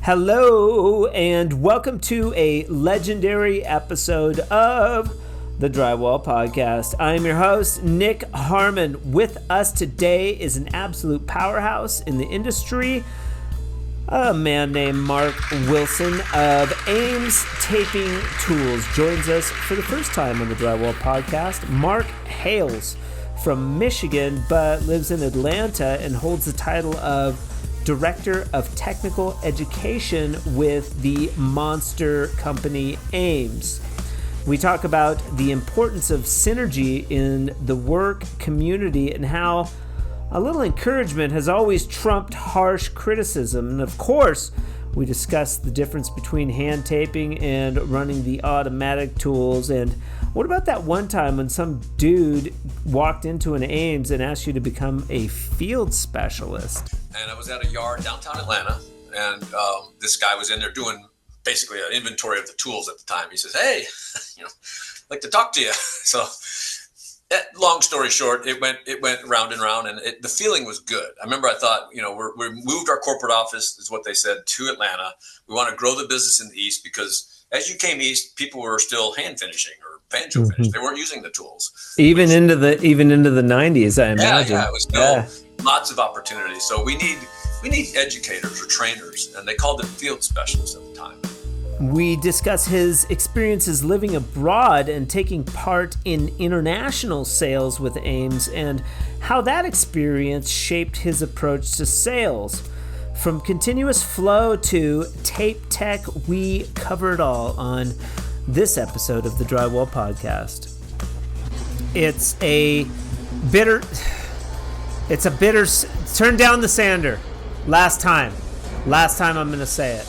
Hello, and welcome to a legendary episode of the Drywall Podcast. I am your host, Nick Harmon. With us today is an absolute powerhouse in the industry, a man named Mark Wilson of AMES Taping Tools joins us for the first time on the Drywall Podcast. Mark hails from Michigan, but lives in Atlanta and holds the title of Director of Technical Education with the monster company AMES. We talk about the importance of synergy in the work community and how a little encouragement has always trumped harsh criticism. And of course, we discuss the difference between hand taping and running the automatic tools. And what about that one time when some dude walked into an AMES and asked you to become a field specialist? And I was at a yard downtown Atlanta, and this guy was in there doing basically an inventory of the tools at the time. He says, "Hey, I'd like to talk to you." So, long story short, it went round and round, and the feeling was good. I remember I thought, we moved our corporate office, is what they said, to Atlanta. We want to grow the business in the East because as you came East, people were still hand finishing or banjo finish. They weren't using the tools. Even into the 90s, I imagine. Yeah, it was still lots of opportunities. So we need educators or trainers, and they called them field specialists at the time. We discuss his experiences living abroad and taking part in international sales with AMES and how that experience shaped his approach to sales. From continuous flow to tape tech, we cover it all on this episode of the Drywall Podcast. It's a bitter, turn down the sander. Last time I'm going to say it.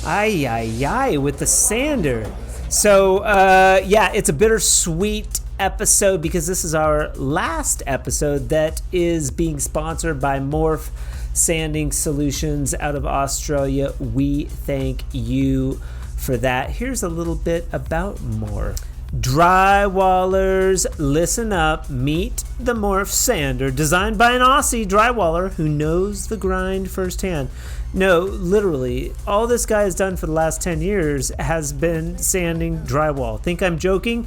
Ay, with the sander. So, it's a bittersweet episode because this is our last episode that is being sponsored by Morph Sanding Solutions out of Australia. We thank you for that. Here's a little bit about Morph. Drywallers, listen up. Meet the Morph Sander, designed by an Aussie drywaller who knows the grind firsthand. No, literally, all this guy has done for the last 10 years has been sanding drywall. Think I'm joking?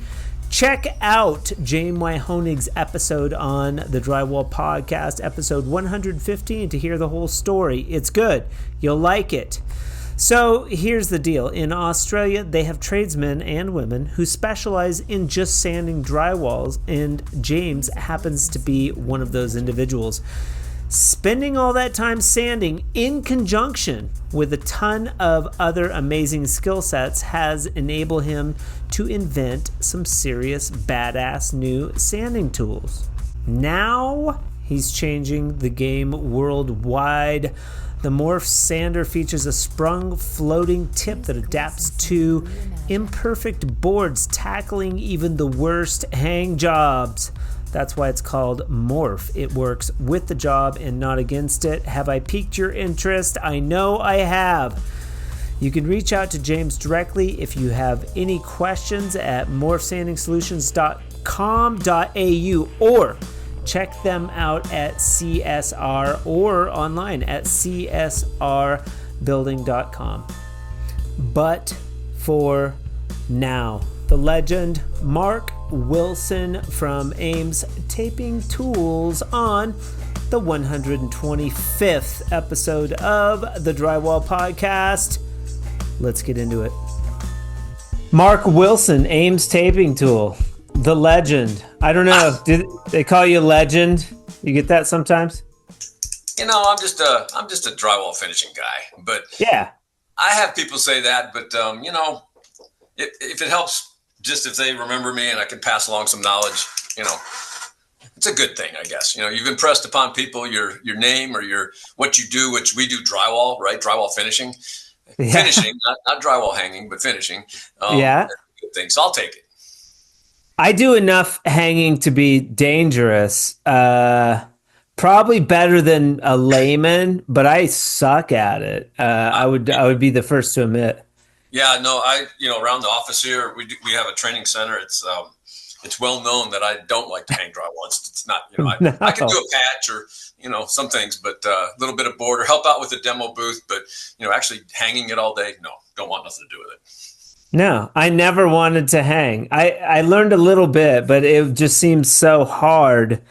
Check out James Wyhonig's episode on the Drywall Podcast, episode 115, to hear the whole story. It's good. You'll like it. So here's the deal. In Australia, they have tradesmen and women who specialize in just sanding drywalls, and James happens to be one of those individuals. Spending all that time sanding in conjunction with a ton of other amazing skill sets has enabled him to invent some serious badass new sanding tools. Now he's changing the game worldwide. The Morph Sander features a sprung floating tip that adapts to imperfect boards, tackling even the worst hang jobs. That's why it's called Morph. It works with the job and not against it. Have I piqued your interest? I know I have. You can reach out to James directly if you have any questions at morphsandingsolutions.com.au or check them out at CSR or online at csrbuilding.com. But for now, the legend Mark Wilson from AMES Taping Tools on the 125th episode of the Drywall Podcast. Let's get into it. Mark Wilson, AMES Taping Tool, the legend. I don't know. Did they call you legend? You get that sometimes? I'm just a drywall finishing guy. But yeah, I have people say that. But if it helps, just if they remember me and I can pass along some knowledge, it's a good thing, I guess. You've impressed upon people your name or what you do, which we do drywall, right? Drywall finishing, finishing, not drywall hanging, but finishing. Good thing. So I'll take it. I do enough hanging to be dangerous. Probably better than a layman, but I suck at it. I would be the first to admit. Yeah, no, around the office here, we have a training center. It's it's well known that I don't like to hang drywall. It's not, No. I can do a patch or, some things, but a little bit of board or help out with the demo booth. But, actually hanging it all day, no, don't want nothing to do with it. No, I never wanted to hang. I learned a little bit, but it just seems so hard.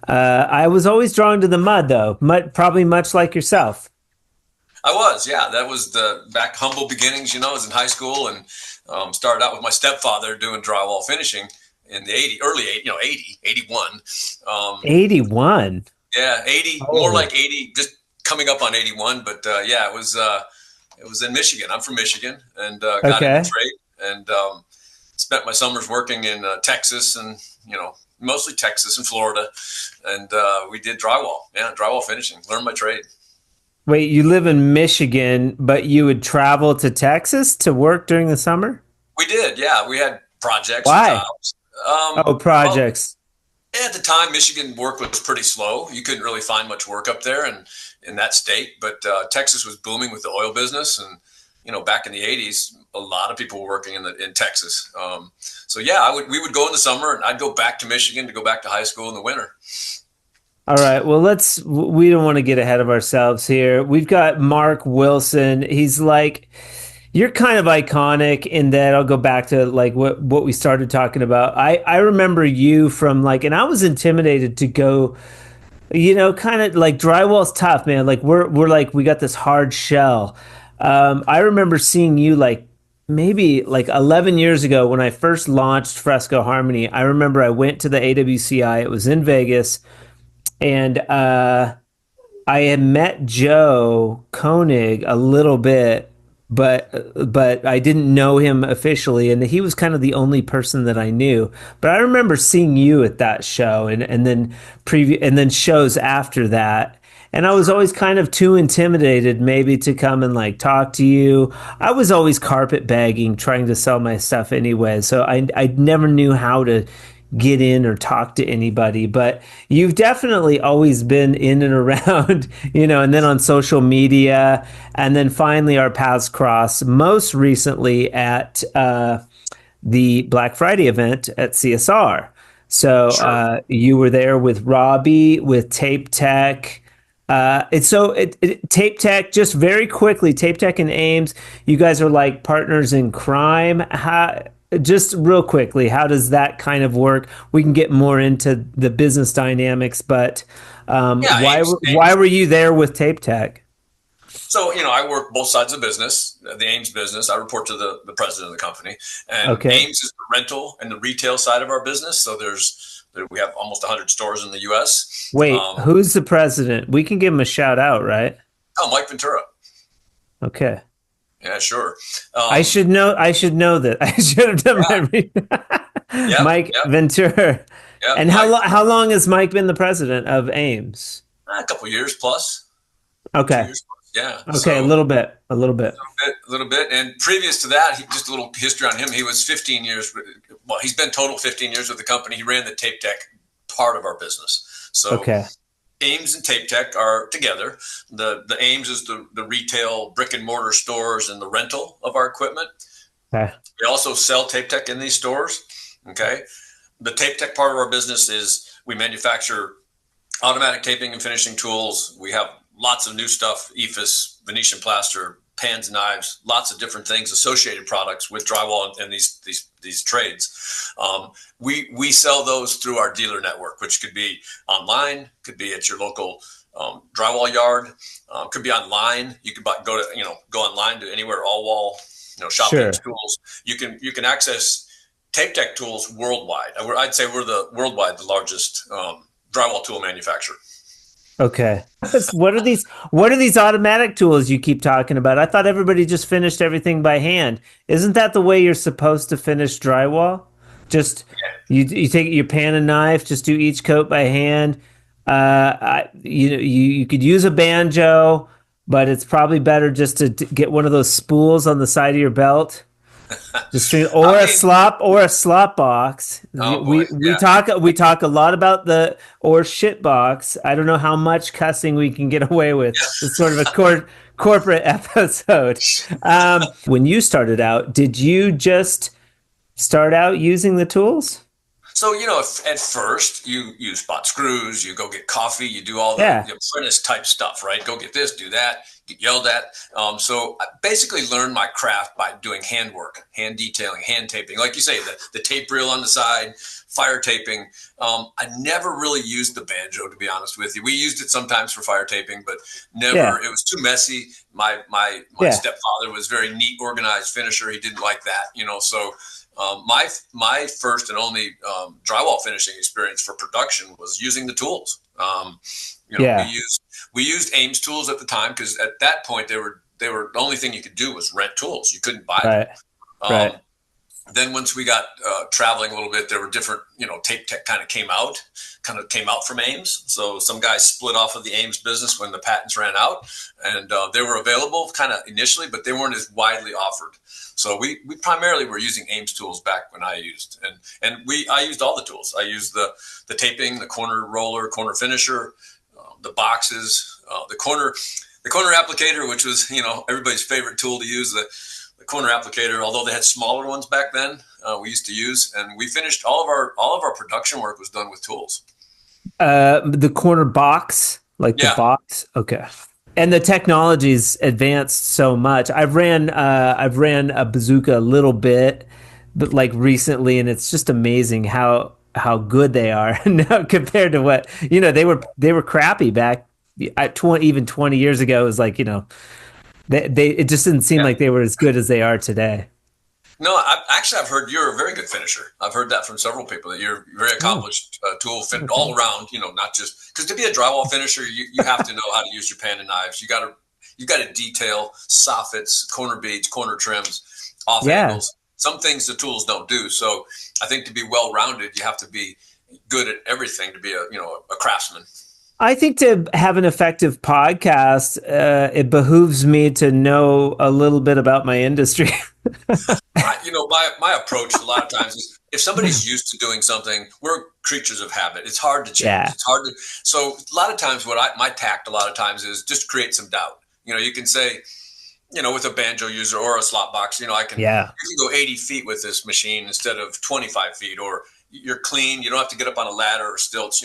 I was always drawn to the mud, though, probably much like yourself. I was, yeah. That was the back humble beginnings, I was in high school and started out with my stepfather doing drywall finishing in the early 81. 81? Yeah, 80, more like 80, just coming up on 81. But it was in Michigan. I'm from Michigan and got into trade and spent my summers working in Texas and, mostly Texas and Florida. And we did drywall finishing, learned my trade. Wait, you live in Michigan, but you would travel to Texas to work during the summer? We did, yeah. We had projects. Why? Projects. Well, at the time, Michigan work was pretty slow. You couldn't really find much work up there and in that state. But Texas was booming with the oil business. And, back in the 80s, a lot of people were working in Texas. We would go in the summer and I'd go back to Michigan to go back to high school in the winter. All right. Well, we don't want to get ahead of ourselves here. We've got Mark Wilson. He's like, you're kind of iconic in that. I'll go back to like what we started talking about. I remember you from and I was intimidated to go, kind of like drywall's tough, man. Like we're like, we got this hard shell. I remember seeing you maybe 11 years ago when I first launched Fresco Harmony. I remember I went to the AWCI. It was in Vegas. And I had met Joe Koenig a little bit, but I didn't know him officially, and he was kind of the only person that I knew. But I remember seeing you at that show, and then shows after that. And I was always kind of too intimidated maybe to come and talk to you. I was always carpetbagging, trying to sell my stuff anyway, so I never knew how to get in or talk to anybody, but you've definitely always been in and around, and then on social media, and then finally our paths crossed most recently at the Black Friday event at CSR. So sure. You were there with Robbie, with Tape Tech. Tape Tech, just very quickly, Tape Tech and AMES, you guys are like partners in crime. Just real quickly, how does that kind of work? We can get more into the business dynamics, but why were you there with Tape Tech? So, I work both sides of the business, the AMES business. I report to the president of the company. And AMES is the rental and the retail side of our business. So we have almost 100 stores in the U.S. Wait, who's the president? We can give him a shout out, right? Oh, Mike Ventura. Okay. Yeah, sure. I should know that. I should have done my research. Mike Ventura. Yep, and how long has Mike been the president of AMES? A couple years plus. Okay. 2 years plus. Yeah. Okay, so, a little bit. A little bit. And previous to that, just a little history on him. He was 15 years. Well, he's been total 15 years with the company. He ran the Tape Tech part of our business. So AMES and Tape Tech are together. The AMES is the retail brick and mortar stores and the rental of our equipment. Okay. We also sell Tape Tech in these stores. Okay. The Tape Tech part of our business is we manufacture automatic taping and finishing tools. We have lots of new stuff, EIFS, Venetian plaster, pans, knives, lots of different things, associated products with drywall and these trades. We sell those through our dealer network, which could be online, could be at your local drywall yard, could be online. You could go online to anywhere, all wall, shopping tools. You can access Tape Tech tools worldwide. I'd say we're the largest drywall tool manufacturer. Okay. What are these automatic tools you keep talking about? I thought everybody just finished everything by hand. Isn't that the way you're supposed to finish drywall? Just you take your pan and knife, just do each coat by hand. You could use a banjo, but it's probably better just to get one of those spools on the side of your belt. A slop box. We talk a lot about the shit box. I don't know how much cussing we can get away with. It's sort of a corporate episode. When you started out, did you just start out using the tools? So, at first you spot screws, you go get coffee, you do all the Yeah. apprentice type stuff, right? Go get this, do that, get yelled at. So I basically learned my craft by doing handwork, hand detailing, hand taping. Like you say, the tape reel on the side, fire taping. I never really used the banjo, to be honest with you. We used it sometimes for fire taping, but never. Yeah. It was too messy. My Yeah. stepfather was very neat, organized finisher. He didn't like that, so my first and only drywall finishing experience for production was using the tools. Yeah. We used AMES tools at the time because at that point they were the only thing you could do was rent tools. You couldn't buy them. Right. Then once we got traveling a little bit, there were different, tape tech kind of came out from AMES. So some guys split off of the AMES business when the patents ran out, and they were available kind of initially, but they weren't as widely offered. So we primarily were using AMES tools back when I used, and I used all the tools. I used the taping, the corner roller, corner finisher, the boxes, the corner applicator, which was everybody's favorite tool to use. The corner applicator, although they had smaller ones back then, we used to use, and we finished all of our production work was done with tools. The corner box, like the box. Okay. And the technology's advanced so much. I've ran a bazooka a little bit, but like recently, and it's just amazing how good they are now compared to what they were crappy back at 20 years ago. It was like it just didn't seem like they were as good as they are today. No, I've heard you're a very good finisher. I've heard that from several people, that you're very accomplished tool fit all around. Not just because to be a drywall finisher, you have to know how to use your pan and knives. You got to detail soffits, corner beads, corner trims, off angles. Some things the tools don't do. So I think to be well rounded, you have to be good at everything to be a craftsman. I think to have an effective podcast, it behooves me to know a little bit about my industry. My approach a lot of times is if somebody's used to doing something, we're creatures of habit. It's hard to change. Yeah. It's hard to. So a lot of times my tact a lot of times is just create some doubt. You can say, with a banjo user or a slot box, you can go 80 feet with this machine instead of 25 feet, or you're clean. You don't have to get up on a ladder or stilts.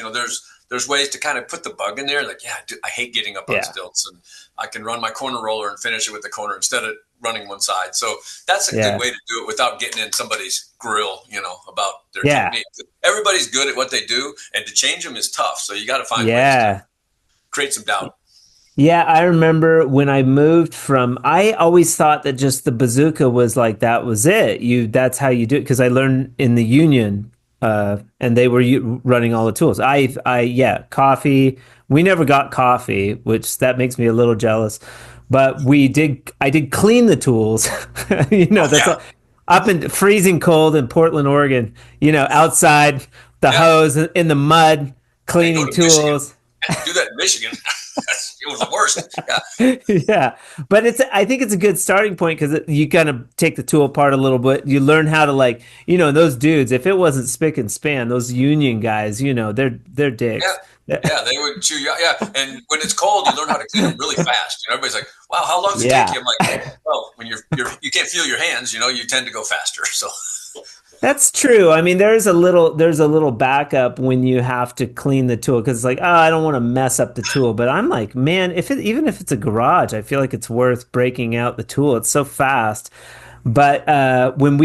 There's ways to kind of put the bug in there. Like, I hate getting up on stilts, and I can run my corner roller and finish it with the corner instead of running one side. So that's a good way to do it without getting in somebody's grill, about their technique. Everybody's good at what they do, and to change them is tough. So you got to find ways to create some doubt. Yeah, I remember when I moved I always thought that just the bazooka was like, that was it. That's how you do it. Because I learned in the union, and they were running all the tools. Coffee. We never got coffee, which that makes me a little jealous. But I did clean the tools. Up in freezing cold in Portland, Oregon, outside the hose in the mud, cleaning tools. Do that in Michigan. It was the worst. Yeah. But I think it's a good starting point because you kind of take the tool apart a little bit. You learn how to those dudes, if it wasn't spick and span, those union guys, they're dicks. Yeah, they would chew you out. Yeah, and when it's cold, you learn how to clean them really fast. Everybody's like, "Wow, how long does it take you?" I'm like, "Well, when you can't feel your hands, you tend to go faster." So that's true. I mean, there's a little backup when you have to clean the tool because it's like, I don't want to mess up the tool. But I'm like, man, even if it's a garage, I feel like it's worth breaking out the tool. It's so fast. But when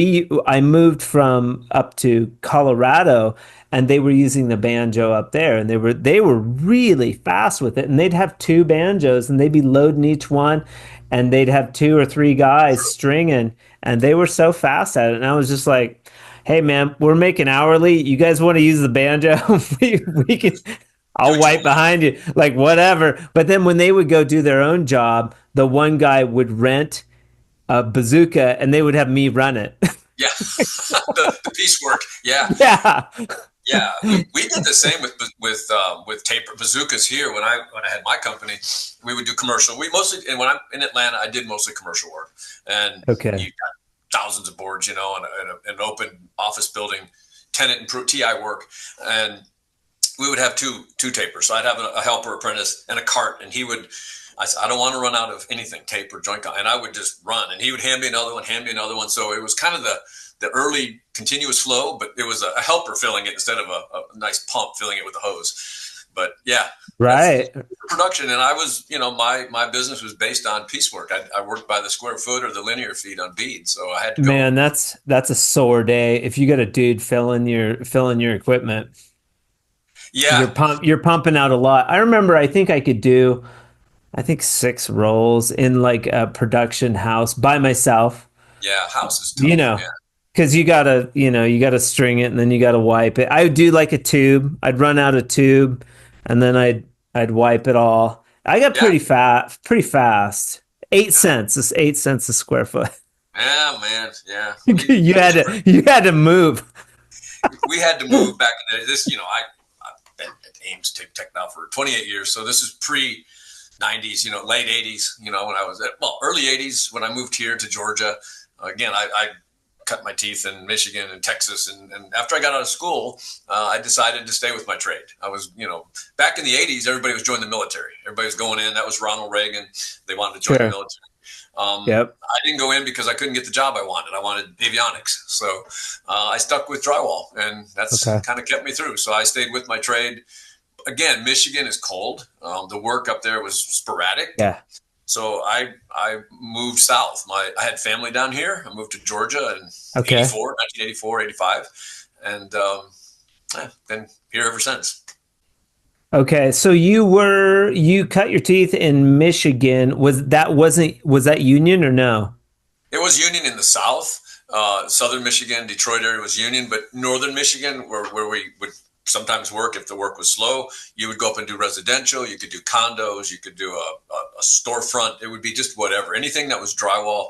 I moved from up to Colorado, and they were using the banjo up there, and they were really fast with it, and they'd have two banjos, and they'd be loading each one, and they'd have 2 or 3 guys stringing, and they were so fast at it, and I was just like, hey man, we're making hourly. You guys want to use the banjo? we can. I'll wipe behind you, like whatever. But then when they would go do their own job, the one guy would rent a bazooka, and they would have me run it. Yeah, the piecework. Yeah. Yeah, we did the same with taper bazookas here. When I had my company, we would do commercial. We mostly, and when I'm in Atlanta, I did mostly commercial work. And you got thousands of boards, in an open office building, tenant and TI work, and we would have two tapers. So I'd have a helper apprentice and a cart, and I said, I don't want to run out of anything, tape or joint, and I would just run, and he would hand me another one. So it was kind of the early continuous flow, but it was a helper filling it instead of a nice pump filling it with a hose. But yeah, Right. that's production. And I was, my business was based on piecework. I worked by the square foot or the linear feet on bead. So I had to go. Man, that's a sore day if you got a dude filling your equipment. Yeah. You're pumping out a lot. I remember I think I could do 6 rolls in like a production house by myself. Yeah. House is tough. Yeah. Because you gotta string it and then you gotta wipe it. I would do like a tube. I'd run out of tube and then I'd wipe it all. I got pretty fast. 8 cents. It's 8 cents a square foot. Yeah, man. Yeah. You had to move. We had to move back in the day. This, I've been at AMES Tech now for 28 years. So this is pre 90s, late 80s, when I was early 80s when I moved here to Georgia. Again, I cut my teeth in Michigan and Texas. And after I got out of school, I decided to stay with my trade. I was, back in the 80s, everybody was joining the military. Everybody was going in. That was Ronald Reagan. They wanted to join the military. I didn't go in because I couldn't get the job I wanted. I wanted avionics. So I stuck with drywall, and that's kind of kept me through. So I stayed with my trade. Again, Michigan is cold. The work up there was sporadic. Yeah. So I moved south. I had family down here. I moved to Georgia in 1984, 85. And been here ever since. Okay, so you cut your teeth in Michigan. Was that Union or no? It was Union in the South. Southern Michigan, Detroit area was Union, but Northern Michigan, where we would sometimes work, if the work was slow, you would go up and do residential. You could do condos. You could do a storefront. It would be just whatever, anything that was drywall.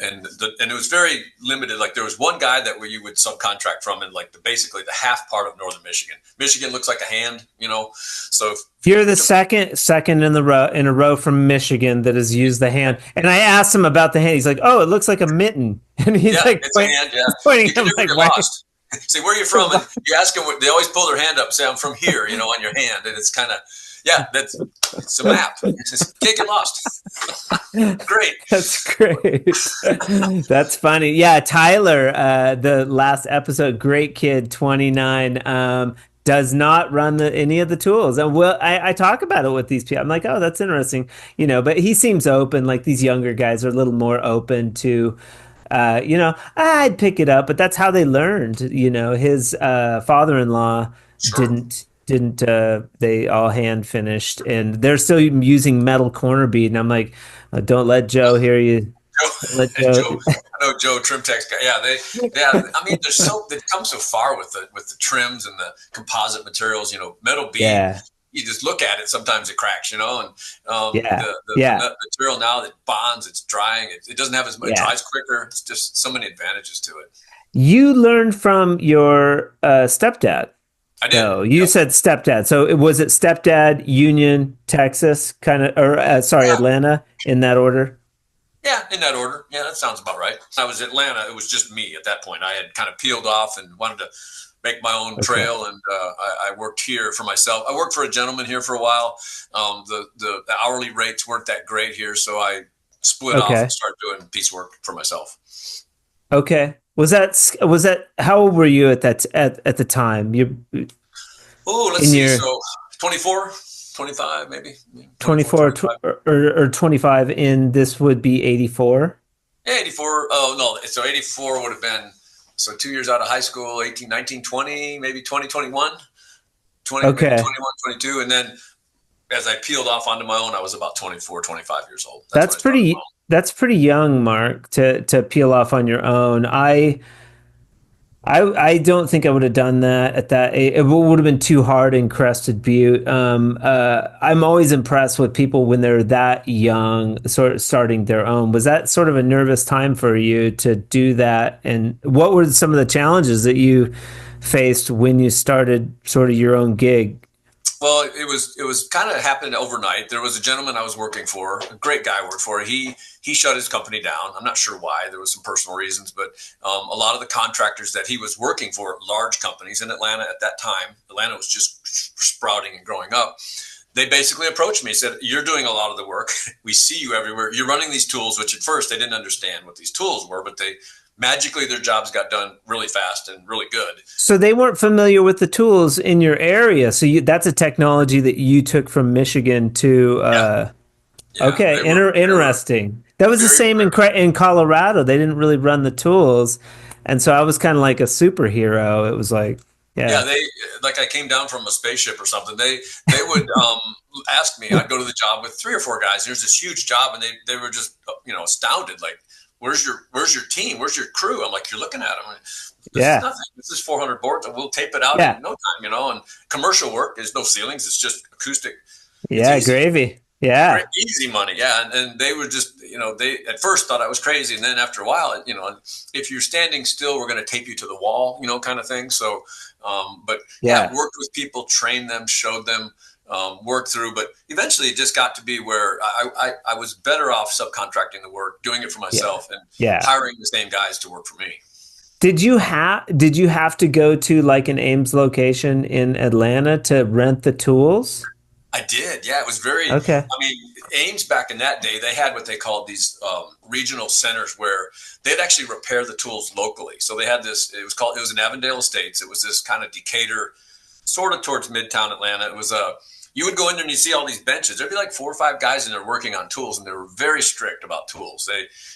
And it was very limited. Like there was one guy that where you would subcontract from in like basically the half part of Northern Michigan. Michigan looks like a hand, So if you're the second in a row from Michigan that has used the hand. And I asked him about the hand. He's like, "Oh, it looks like a mitten." And he's it's a hand. Yeah, pointing. I'm like, lost. Say, where are you from? And you ask them. They always pull their hand up, say, "I'm from here," on your hand, and it's kind of. Yeah, it's a map. Can't get lost. Great. That's great. That's funny. Yeah, Tyler, the last episode, great kid, 29, does not run any of the tools. And I talk about it with these people. I'm like, oh, that's interesting. But he seems open. Like these younger guys are a little more open to, I'd pick it up, but that's how they learned. His father-in-law didn't they all hand finished, and they're still using metal corner bead, and I'm like, don't let Joe hear you. Joe, I know Joe Trimtex guy. I mean, they've come so far with the trims and the composite materials. Metal bead. Yeah. You just look at it. Sometimes it cracks. And the material now that bonds, it's drying. It doesn't have as much. It dries quicker. It's just so many advantages to it. You learned from your stepdad. I did. No, you said stepdad. So was it stepdad, Union, Texas, Atlanta, in that order? Yeah, in that order. Yeah, that sounds about right. I was Atlanta. It was just me at that point. I had kind of peeled off and wanted to make my own trail, and I worked here for myself. I worked for a gentleman here for a while. The hourly rates weren't that great here, so I split off and started doing piecework for myself. Okay. Was that how old were you at the time? Let's see. So 24, 25 maybe. 24 or 25, and this would be 84? Yeah, 84. Oh, no. So 84 would have been, 2 years out of high school, 18, 19, 20, maybe 20, 21. 20, maybe 21, 22. And then as I peeled off onto my own, I was about 24, 25 years old. That's pretty young, Mark, to peel off on your own. I don't think I would have done that at that age. It would have been too hard in Crested Butte. I'm always impressed with people when they're that young, sort of starting their own. Was that sort of a nervous time for you to do that? And what were some of the challenges that you faced when you started sort of your own gig? Well, it was kind of happened overnight. There was a gentleman I was working for, a great guy I worked for. He shut his company down. I'm not sure why. There was some personal reasons, but a lot of the contractors that he was working for, large companies in Atlanta at that time, Atlanta was just sprouting and growing up. They basically approached me and said, "You're doing a lot of the work. We see you everywhere. You're running these tools," which at first they didn't understand what these tools were, but they magically their jobs got done really fast and really good. So they weren't familiar with the tools in your area. So that's a technology that you took from Michigan to. Yeah, Okay, interesting. That was the same in Colorado. They didn't really run the tools, and so I was kind of like a superhero. It was like, yeah, they like I came down from a spaceship or something. They would ask me. I'd go to the job with 3 or 4 guys. There's this huge job, and they were just astounded. Like, where's your team? Where's your crew? I'm like, you're looking at them. This is nothing. This is 400 boards, and we'll tape it out in no time. And commercial work, there's no ceilings. It's just acoustic. Yeah, gravy. Yeah. Very easy money. Yeah. And they would just, they at first thought I was crazy. And then after a while, if you're standing still, we're going to tape you to the wall, kind of thing. So, worked with people, trained them, showed them, worked through. But eventually it just got to be where I was better off subcontracting the work, doing it for myself and hiring the same guys to work for me. Did you have to go to like an AMES location in Atlanta to rent the tools? I did. Yeah, it was very, okay. I mean, AMES back in that day, they had what they called these regional centers where they'd actually repair the tools locally. So they had this, it was in Avondale Estates. It was this kind of Decatur, sort of towards Midtown Atlanta. It was you would go in there and you see all these benches. There'd be like 4 or 5 guys in there working on tools, and they were very strict about tools.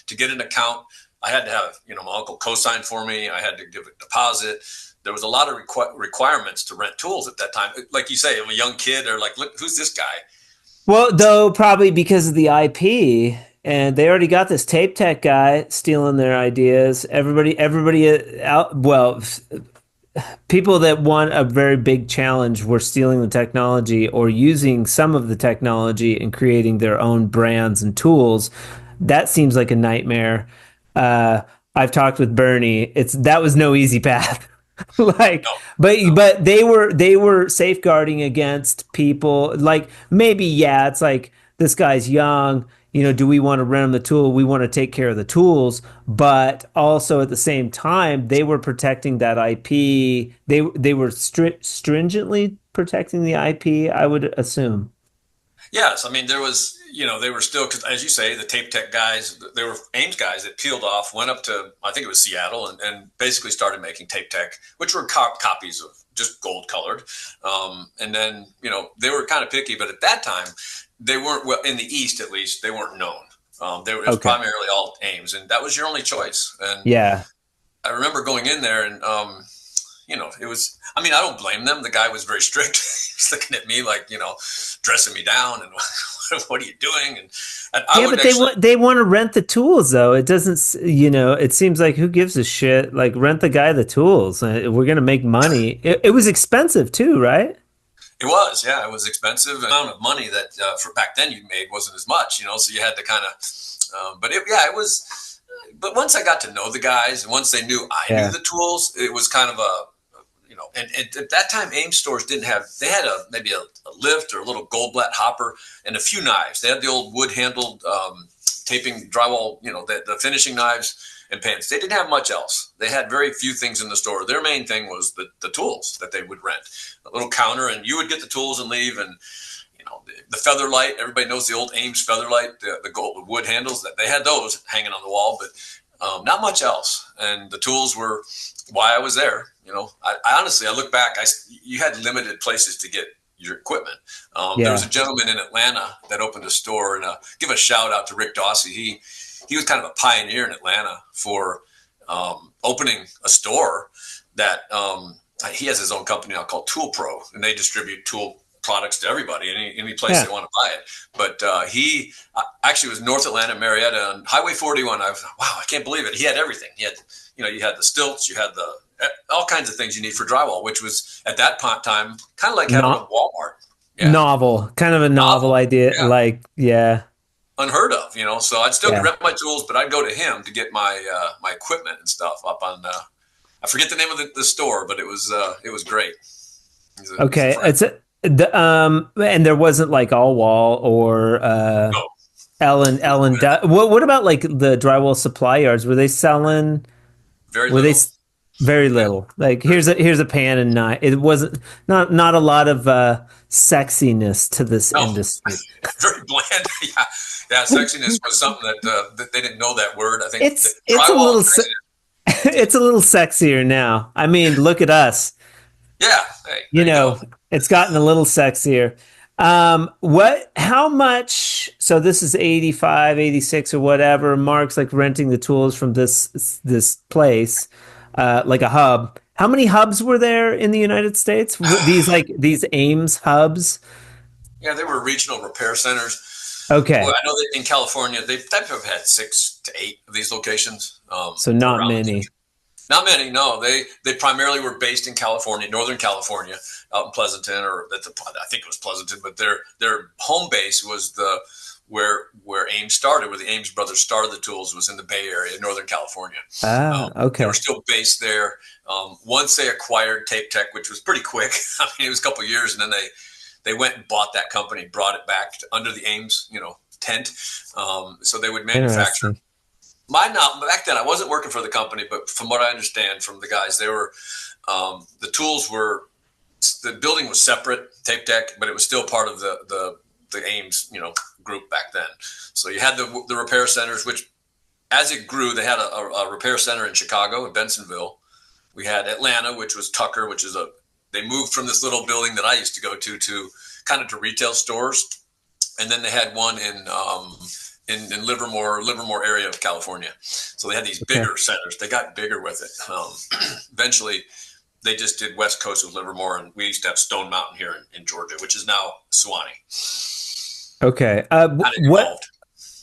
To get an account, I had to have, my uncle co-sign for me. I had to give a deposit. There was a lot of requirements to rent tools at that time. Like you say, I'm a young kid. They're like, look, who's this guy? Well, though, probably because of the IP, and they already got this tape tech guy stealing their ideas. Everybody people that want a very big challenge were stealing the technology or using some of the technology and creating their own brands and tools. That seems like a nightmare. I've talked with Bernie. That was no easy path. But they were safeguarding against people like maybe it's like this guy's young, do we want to rent him the tool? We want to take care of the tools, but also at the same time they were protecting that IP. They were stringently protecting the IP, I would assume. Yes, I mean there was they were still, because as you say, the tape tech guys, they were AMES guys that peeled off, went up to, I think it was Seattle, and basically started making tape tech, which were copies of just gold colored. And then, they were kind of picky, but at that time, they weren't, well, in the East at least, they weren't known. It was primarily all AMES, and that was your only choice. And I remember going in there and, it was, I mean, I don't blame them. The guy was very strict. He was looking at me like, dressing me down and what are you doing? And they want to rent the tools though. It doesn't, it seems like who gives a shit? Like rent the guy the tools. We're going to make money. It was expensive too, right? It was, yeah, it was expensive. The amount of money that for back then you made wasn't as much, so you had to kind of, it was, but once I got to know the guys and once they knew I knew the tools, it was kind of and at that time, AMES stores didn't have, they had maybe a lift or a little Goldblatt hopper and a few knives. They had the old wood handled taping drywall, the finishing knives and pans. They didn't have much else. They had very few things in the store. Their main thing was the tools that they would rent, a little counter, and you would get the tools and leave. And, the feather light, everybody knows the old AMES feather light, the gold wood handles, that they had those hanging on the wall, but not much else. And the tools were why I was there. I honestly, I look back, you had limited places to get your equipment. There was a gentleman in Atlanta that opened a store, and give a shout out to Rick Dawsey. He was kind of a pioneer in Atlanta for opening a store that he has his own company now called Tool Pro, and they distribute tool products to everybody, any place they want to buy it. But he actually was North Atlanta, Marietta, on Highway 41. Wow, I can't believe it. He had everything. He had, you had the stilts, you had all kinds of things you need for drywall, which was at that time kind of like having a Walmart. Novel, kind of a novel idea, unheard of. So I'd still rent my tools, but I'd go to him to get my my equipment and stuff up on. I forget the name of the store, but it was great. Okay, and there wasn't like All Wall or no. Ellen. What about like the drywall supply yards? Were they selling? Very little. Very little. Like here's a pan and knife. It wasn't not a lot of sexiness to this industry. Very bland. Yeah. Sexiness was something that they didn't know that word. I think it's a little. It's a little sexier now. I mean, look at us. Yeah, hey, You there you know, go. it's gotten a little sexier. How much, so this is 85, 86, or whatever. Mark's like renting the tools from this place, like a hub. How many hubs were there in the United States? These AMES hubs? Yeah, they were regional repair centers. Well, Okay. I know that in California, they've type of had 6 to 8 of these locations So not around the many. country. Not many, no. They primarily were based in California, Northern California, out in Pleasanton, I think it was Pleasanton, but their home base was where Ames started, where the Ames brothers started the tools, was in the Bay Area, Northern California. Ah, They were okay. still based there. Once they acquired Tape Tech, which was pretty quick. I mean, it was a couple of years, and then they went and bought that company, brought it back under the Ames, tent. So they would manufacture. Interesting. Back then, I wasn't working for the company, but from what I understand from the guys, they were the tools were the building was separate, Tape Deck, but it was still part of the Ames group back then. So you had the repair centers, which as it grew, they had a repair center in Chicago and Bensonville. We had Atlanta, which was Tucker, which is they moved from this little building that I used to go to kind of to retail stores, and then they had one in Livermore area of California. So they had these Okay. bigger centers. They got bigger with it. Eventually, they just did West Coast with Livermore, and we used to have Stone Mountain here in Georgia, which is now Suwanee. Okay. Kind of What evolved.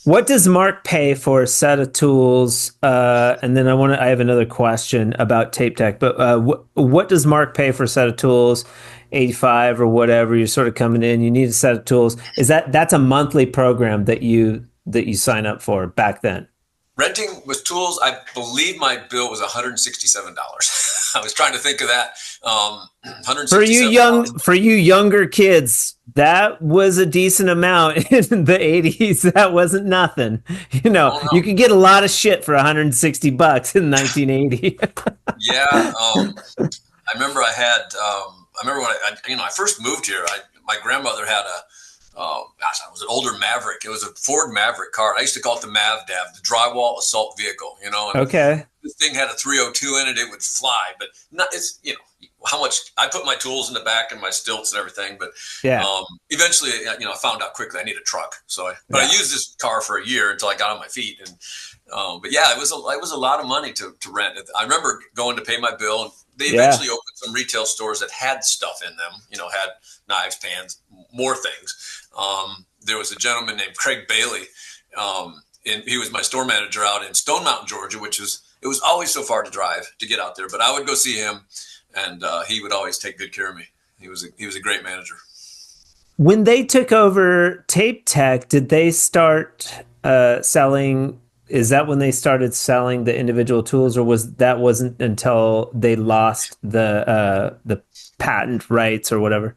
What does Mark pay for a set of tools? And then I have another question about Tape Tech, but what does Mark pay for a set of tools? 85 or whatever, you're sort of coming in, you need a set of tools. That's a monthly program that you sign up for back then? Renting with tools, I believe my bill was $167. I was trying to think of that. $167. For you younger kids, that was a decent amount in the 80s. That wasn't nothing. Oh, You no. could get a lot of shit for $160 in 1980. Yeah. I remember I remember when I first moved here, my grandmother had it was an older Maverick. It was a Ford Maverick car. I used to call it the MavDav, the drywall assault vehicle, and Okay. this thing had a 302 in it. It would fly, but not, how much I put my tools in the back and my stilts and everything. But Yeah. eventually, I found out quickly I need a truck. So I used this car for a year until I got on my feet. And, but yeah, it was a lot of money to rent. I remember going to pay my bill, and they eventually opened some retail stores that had stuff in them, had knives, pans, more things. There was a gentleman named Craig Bailey, and he was my store manager out in Stone Mountain, Georgia, it was always so far to drive to get out there, but I would go see him, and he would always take good care of me. He was a great manager. When they took over Tape Tech, did they start selling? Is that when they started selling the individual tools, or wasn't until they lost the patent rights or whatever?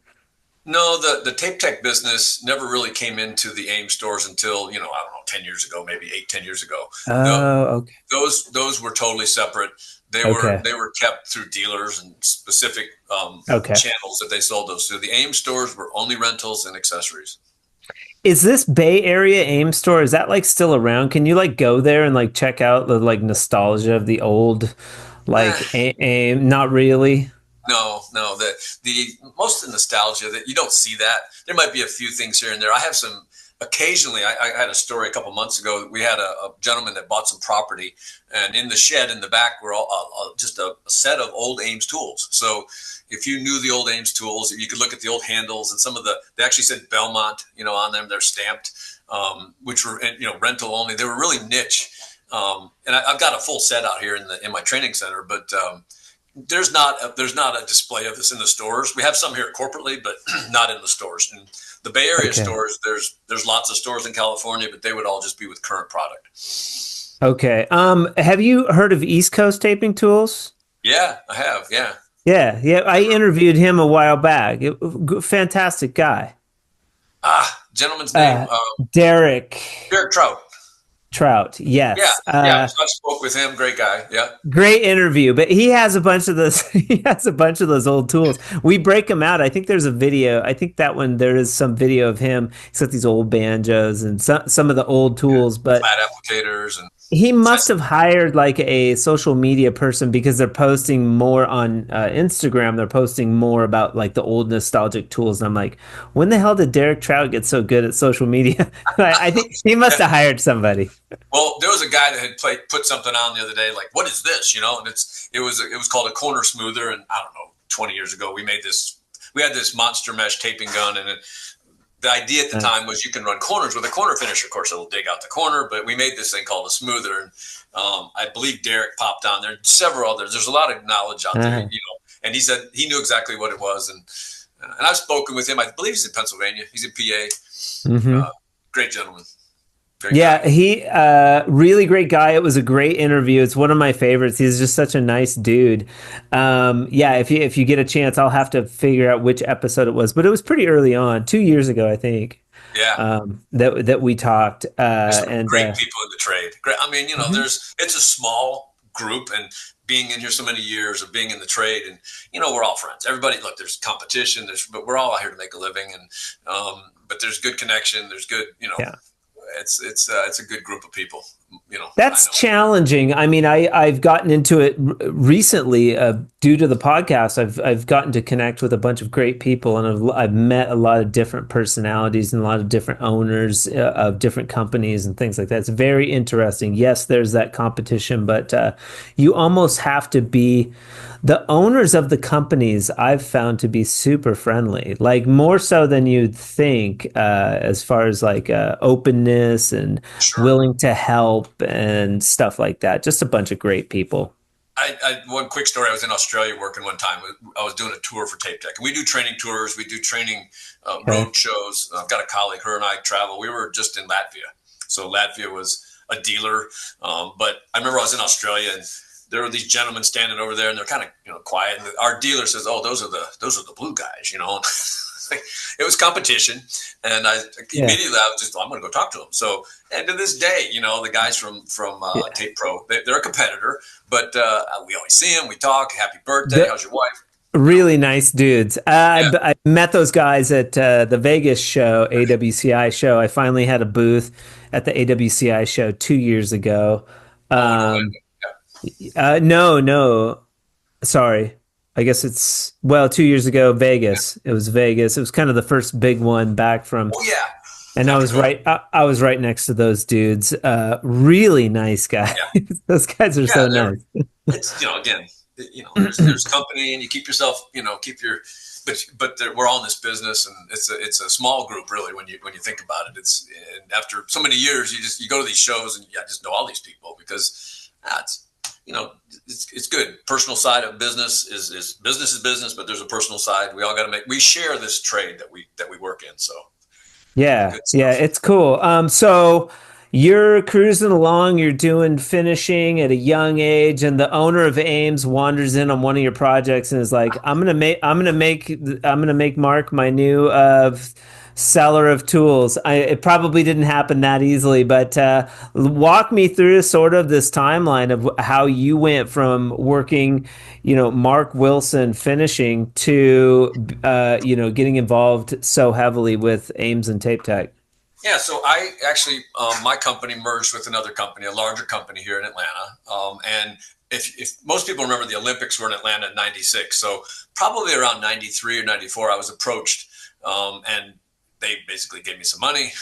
No, the Tape Tech business never really came into the AIM stores until, I don't know, 10 years ago, maybe 10 years ago. Oh, okay. Those were totally separate. They Okay. were kept through dealers and specific Okay. channels that they sold those to. The AIM stores were only rentals and accessories. Is this Bay Area AIM store, is that like still around? Can you like go there and like check out the like nostalgia of the old AIM? Not really. No. The most of the nostalgia that you don't see that. There might be a few things here and there. I have some occasionally. I had a story a couple months ago. We had a gentleman that bought some property, and in the shed in the back were just a set of old Ames tools. So if you knew the old Ames tools, you could look at the old handles, and they actually said Belmont, on them. They're stamped, which were rental only. They were really niche. And I've got a full set out here in my training center, but there's not a display of this in the stores. We have some here corporately, but not in the stores. And the Bay Area Okay. stores, there's lots of stores in California, but they would all just be with current product. Okay. Have you heard of East Coast Taping Tools? Yeah, I have. Yeah. Yeah. I interviewed him a while back. Fantastic guy. Gentleman's name, Derek Derek Trout. Trout. Yes. Yeah. So I spoke with him. Great guy. Yeah. Great interview, but he has a bunch of those. He has a bunch of those old tools. We break them out. I think there's a video. I think that one there is some video of him. He's got these old banjos and some of the old tools. But Flat applicators and He So must have hired like a social media person because they're posting more on Instagram. They're posting more about like the old nostalgic tools. And I'm like, when the hell did Derek Trout get so good at social media? I think he must have hired somebody. well, there was a guy that had put something on the other day, like, what is this? And it was called a corner smoother. And I don't know, 20 years ago, we had this monster mesh taping gun, and the idea at the time was you can run corners with a corner finisher. Of course, it'll dig out the corner, but we made this thing called a smoother. And I believe Derek popped on there, several others. There's a lot of knowledge out there, and he said he knew exactly what it was. And I've spoken with him. I believe he's in Pennsylvania. He's in PA. Great gentleman. Yeah, he really great guy. It was a great interview. It's one of my favorites. He's just such a nice dude. Yeah, if you get a chance, I'll have to figure out which episode it was, but it was pretty early on, 2 years ago, I think. Yeah. That we talked. And great people in the trade. Great. I mean, it's a small group, and being in here so many years of being in the trade, and we're all friends. Everybody, look, there's competition, but we're all out here to make a living, and but there's good connection. There's good, Yeah. It's a good group of people. That's challenging. I mean, I've gotten into it recently due to the podcast. I've gotten to connect with a bunch of great people, and I've met a lot of different personalities and a lot of different owners of different companies and things like that. It's very interesting. Yes, there's that competition, but you almost have to be the owners of the companies. I've found to be super friendly, like more so than you'd think, as far as like openness and willing to help and stuff like that. Just a bunch of great people. One quick story. I was in Australia working one time. I was doing a tour for Tape Tech, and we do training tours. We do training road shows. I've got a colleague, her and I travel. We were just in Latvia. So Latvia was a dealer. But I remember I was in Australia, and there were these gentlemen standing over there, and they're kind of quiet. And our dealer says, "Oh, those are the blue guys," It was competition, and immediately I was I'm going to go talk to them. So, and to this day, the guys from Tape Pro, they're a competitor, but we always see them. We talk. Happy birthday! How's your wife? Really nice dudes. I met those guys at the Vegas show, AWCI show. I finally had a booth at the AWCI show 2 years ago. No, sorry. I guess it's 2 years ago, Vegas. It was Vegas. It was kind of the first big one back from. Oh yeah. And I was right next to those dudes. Really nice guys. Yeah. Those guys are so nice. It's again, there's company, and you keep yourself, but we're all in this business, and it's a small group really when you think about it. And after so many years, you go to these shows, and I just know all these people because it's good. Personal side of business is business, but there's a personal side. We all got to we share this trade that we work in. So yeah, it's cool. So you're cruising along, you're doing finishing at a young age, and the owner of AMES wanders in on one of your projects and is like, I'm gonna make Mark my new seller of tools. It probably didn't happen that easily, but walk me through sort of this timeline of how you went from working, Mark Wilson finishing to, getting involved so heavily with AMES and Tape Tech. Yeah, so I actually, my company merged with another company, a larger company here in Atlanta. And if most people remember, the Olympics were in Atlanta in '96. So probably around '93 or '94, I was approached, and they basically gave me some money,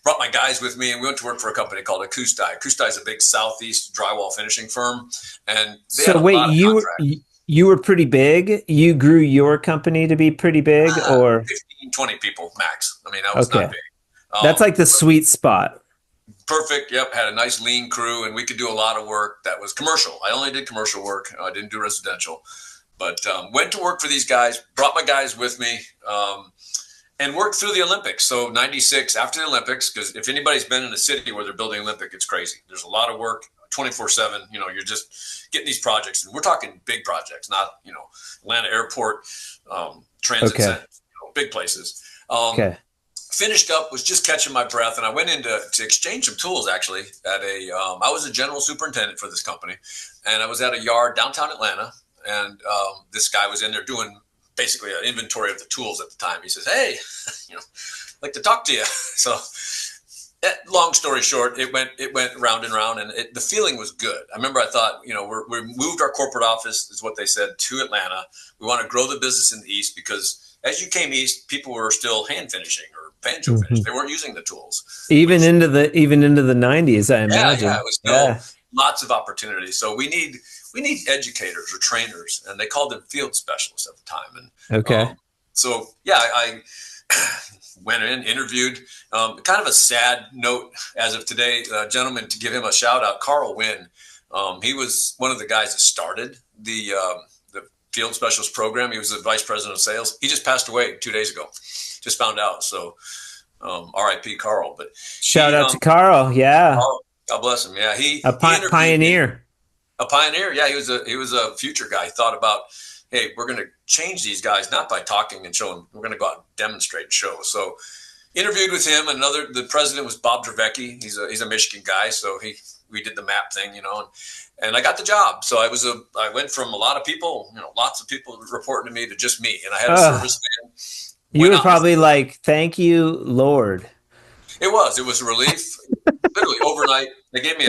brought my guys with me, and we went to work for a company called Acustai. Acustai is a big Southeast drywall finishing firm. And they had a lot of contracts. You were pretty big. You grew your company to be pretty big, or 15, 20 people max. I mean, I was not big. That's like the sweet spot. Perfect. Yep. Had a nice lean crew, and we could do a lot of work that was commercial. I only did commercial work. I didn't do residential, but went to work for these guys, brought my guys with me, and worked through the Olympics. So '96, after the Olympics, because if anybody's been in a city where they're building Olympic, it's crazy. There's a lot of work 24/7. You're just getting these projects, and we're talking big projects, not, Atlanta Airport, transit center, big places. Finished up, was just catching my breath, and I went in to exchange some tools actually at I was a general superintendent for this company, and I was at a yard downtown Atlanta, and this guy was in there doing basically an inventory of the tools at the time. He says, "Hey, I'd like to talk to you." So long story short, it went round and round, and the feeling was good. I remember I thought, we moved our corporate office, is what they said, to Atlanta. We want to grow the business in the East because as you came East, people were still hand finishing or banjo finish. They weren't using the tools. Even into the 90s, I imagine. Yeah, it was still lots of opportunities. So we need educators or trainers, and they called them field specialists at the time. And I went in, interviewed. Kind of a sad note as of today, gentleman, to give him a shout out, Carl Wynn. He was one of the guys that started the field specialist program. He was the vice president of sales. He just passed away 2 days ago. Just found out. So R.I.P. Carl. But shout out to Carl. Yeah. Carl, God bless him. Yeah. He pioneer. A pioneer. Yeah. He was a future guy. He thought about, hey, we're going to change these guys, not by talking and showing. We're going to go out and demonstrate and show. So interviewed with him. The president was Bob Dravecki. He's a Michigan guy. So we did the map thing, and I got the job. So I went from a lot of people, lots of people reporting to me, to just me. And I had a service man. You were probably like, thank you, Lord. It was a relief. Literally overnight, they gave me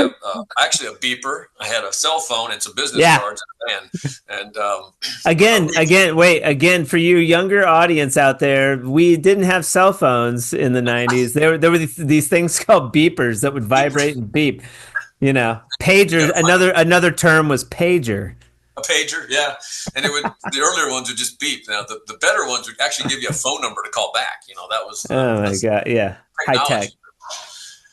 actually a beeper. I had a cell phone and some business cards in a van. And again, for you younger audience out there, we didn't have cell phones in the 90s. There were these things called beepers that would vibrate and beep. Pager. Another term was pager. A pager, yeah. And the earlier ones would just beep. Now the better ones would actually give you a phone number to call back. That was oh my God, yeah, high tech.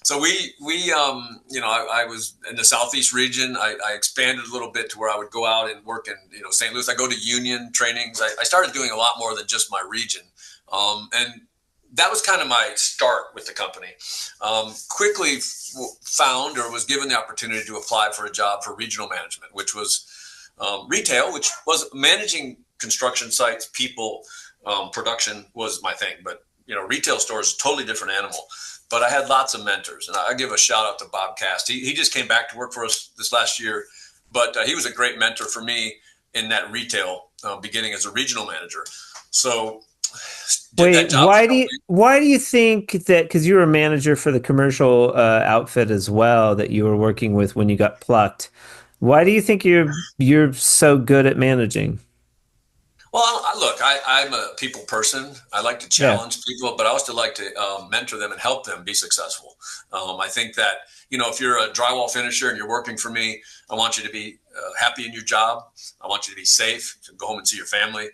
So I was in the Southeast region. I expanded a little bit to where I would go out and work in St. Louis. I go to union trainings. I started doing a lot more than just my region, and that was kind of my start with the company. Quickly found or was given the opportunity to apply for a job for regional management, which was retail, which was managing construction sites, people, production was my thing. But retail store is a totally different animal. But I had lots of mentors, and I give a shout out to Bob Cast. He just came back to work for us this last year, but he was a great mentor for me in that retail beginning as a regional manager. So wait, why do you think that, because you were a manager for the commercial outfit as well that you were working with when you got plucked, why do you think you're so good at managing? Well, look, I'm a people person. I like to challenge people, but I also like to mentor them and help them be successful. I think that, if you're a drywall finisher and you're working for me, I want you to be happy in your job. I want you to be safe, to go home and see your family.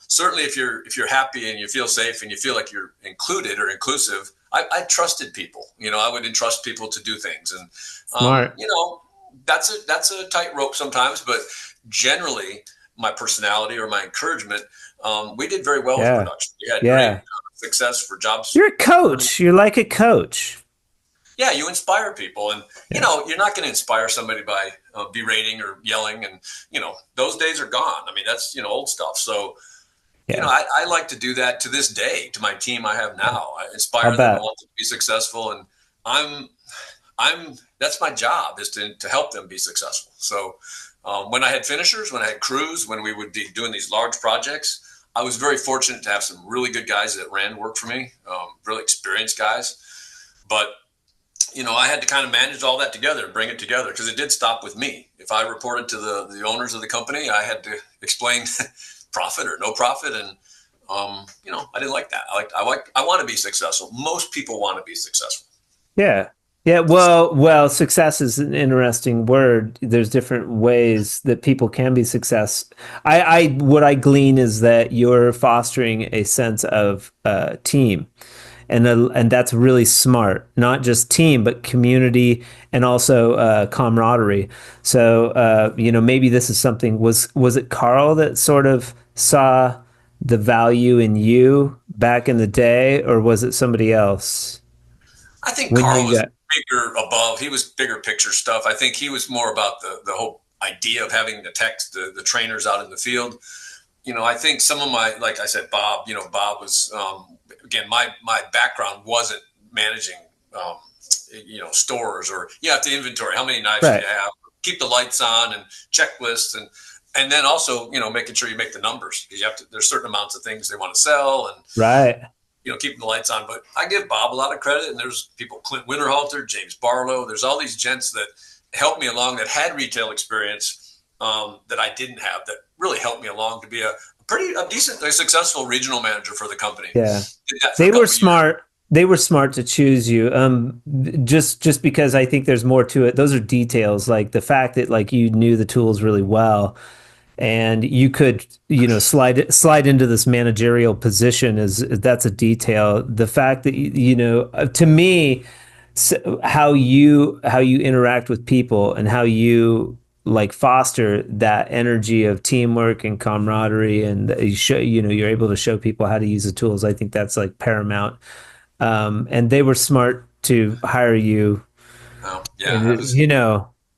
Certainly, if you're happy and you feel safe and you feel like you're included or inclusive, I trusted people. I would entrust people to do things, and smart. That's a tightrope sometimes, but generally, my personality or my encouragement, we did very well with production. We had great success for jobs. You're a coach. You're like a coach. Yeah, you inspire people, and you're not going to inspire somebody by berating or yelling, and those days are gone. I mean, that's old stuff. So I like to do that to this day to my team I have now. I inspire them. I want them to be successful, and I'm that's my job, is to help them be successful. So when I had finishers, when I had crews, when we would be doing these large projects, I was very fortunate to have some really good guys that ran work for me, really experienced guys. But I had to kind of manage all that together and bring it together, because it did stop with me. If I reported to the owners of the company, I had to explain profit or no profit, and I didn't like that. I want to be successful. Most people want to be successful. Yeah. Yeah, well, success is an interesting word. There's different ways that people can be success. What I glean is that you're fostering a sense of team, and that's really smart. Not just team, but community, and also camaraderie. So maybe this is something. Was it Carl that sort of saw the value in you back in the day, or was it somebody else? I think Carl was bigger above. He was bigger picture stuff. I think he was more about the whole idea of having the trainers out in the field. I think some of my, like I said, Bob was, again, my background wasn't managing, stores, or you have to inventory how many knives you have, keep the lights on, and checklists, and then also, making sure you make the numbers, because there's certain amounts of things they want to sell. And keeping the lights on. But I give Bob a lot of credit, and there's people, Clint Winterhalter, James Barlow. There's all these gents that helped me along that had retail experience that I didn't have, that really helped me along to be a decently successful regional manager for the company. Yeah, they were smart. Years. They were smart to choose you. Just because I think there's more to it. Those are details, like the fact that like you knew the tools really well, and you could slide into this managerial position that's a detail. The fact that to me, how you interact with people and how you like foster that energy of teamwork and camaraderie, and you're able to show people how to use the tools. I think that's like paramount. And they were smart to hire you. Oh, yeah.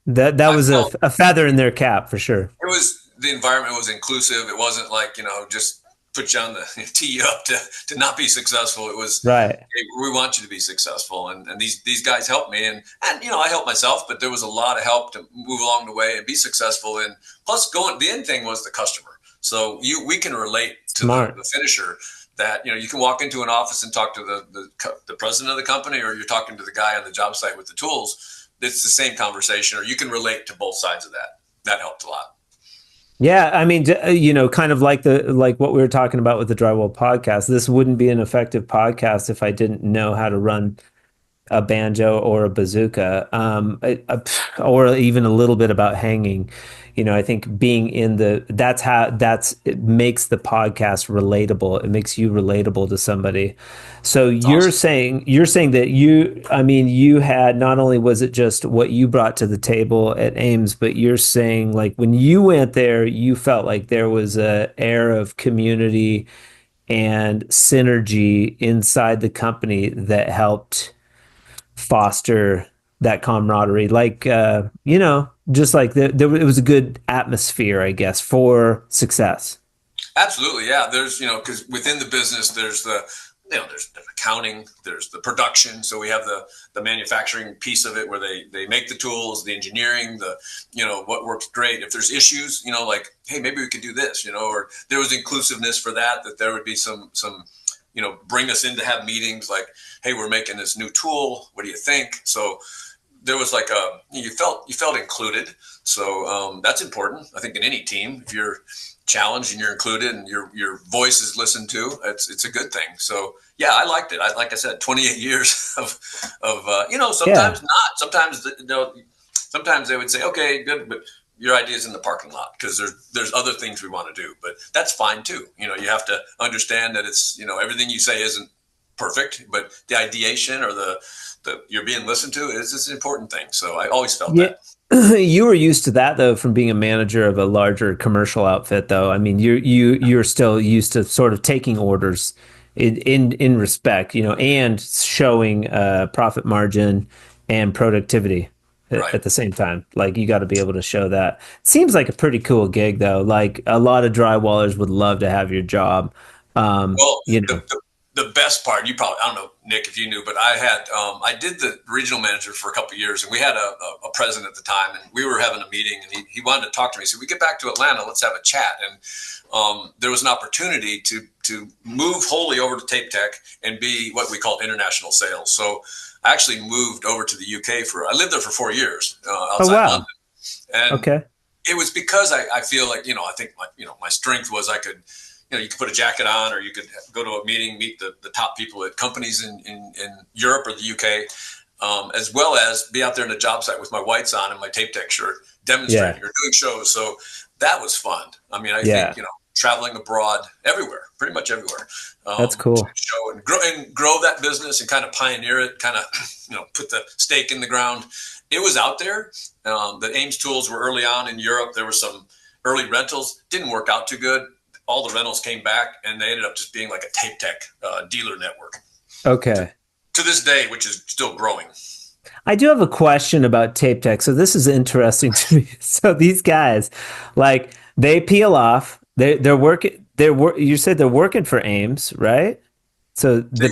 That was a feather in their cap for sure. The environment was inclusive. It wasn't like, just put you on tee you up to not be successful. It was right. Hey, we want you to be successful. And these guys helped me, and I helped myself, but there was a lot of help to move along the way and be successful. And plus the end thing was the customer. So we can relate to the finisher. That you can walk into an office and talk to the president of the company, or you're talking to the guy on the job site with the tools. It's the same conversation, or you can relate to both sides of that. That helped a lot. Yeah, I mean, kind of like what we were talking about with the Drywall podcast. This wouldn't be an effective podcast if I didn't know how to run a banjo or a bazooka, or even a little bit about hanging. I think being in it makes the podcast relatable. It makes you relatable to somebody. So you're saying that you had, not only was it just what you brought to the table at AMES, but you're saying like when you went there, you felt like there was a air of community and synergy inside the company that helped foster that camaraderie, just like it was a good atmosphere, I guess, for success. Absolutely, yeah. There's because within the business, there's there's the accounting, there's the production. So we have the manufacturing piece of it where they make the tools, the engineering, what works great. If there's issues, like, hey, maybe we could do this, or there was inclusive for that there would be some bring us in to have meetings like, hey, we're making this new tool. What do you think? So there was like you felt included. So that's important. I think in any team, if you're challenged and you're included and your voice is listened to, it's a good thing. So yeah, I liked it. Like I said, 28 years of sometimes not. Sometimes they would say, okay, good, but your idea is in the parking lot because there's other things we want to do, but that's fine too. You have to understand that it's, everything you say isn't perfect, but the ideation or the you're being listened to is an important thing. So I always felt that. You were used to that though, from being a manager of a larger commercial outfit though. I mean, you're still used to sort of taking orders in respect, and showing profit margin and productivity at the same time. Like you got to be able to show that. It seems like a pretty cool gig though. Like a lot of drywallers would love to have your job. The best part, I don't know, Nick, if you knew, but I did the regional manager for a couple of years, and we had a president at the time, and we were having a meeting, and he wanted to talk to me. So we get back to Atlanta, let's have a chat. And there was an opportunity to move wholly over to Tape Tech and be what we called international sales. So I actually moved over to the UK I lived there for 4 years outside London. And it was because I feel like, I think my strength was I could, you could put a jacket on, or you could go to a meeting, meet the top people at companies in Europe or the UK, as well as be out there in the job site with my whites on and my Tape Tech shirt, demonstrating or doing shows. So that was fun. I mean, I think, traveling abroad everywhere, pretty much everywhere. That's cool. To show and grow that business and kind of pioneer it, kind of, put the stake in the ground. It was out there. The AMES tools were early on in Europe. There were some early rentals, didn't work out too good. All the rentals came back, and they ended up just being like a Tape Tech dealer network. Okay. To this day, which is still growing. I do have a question about Tape Tech. So this is interesting to me. So these guys, like, they peel off. They're working. You said they're working for AMES, right? So they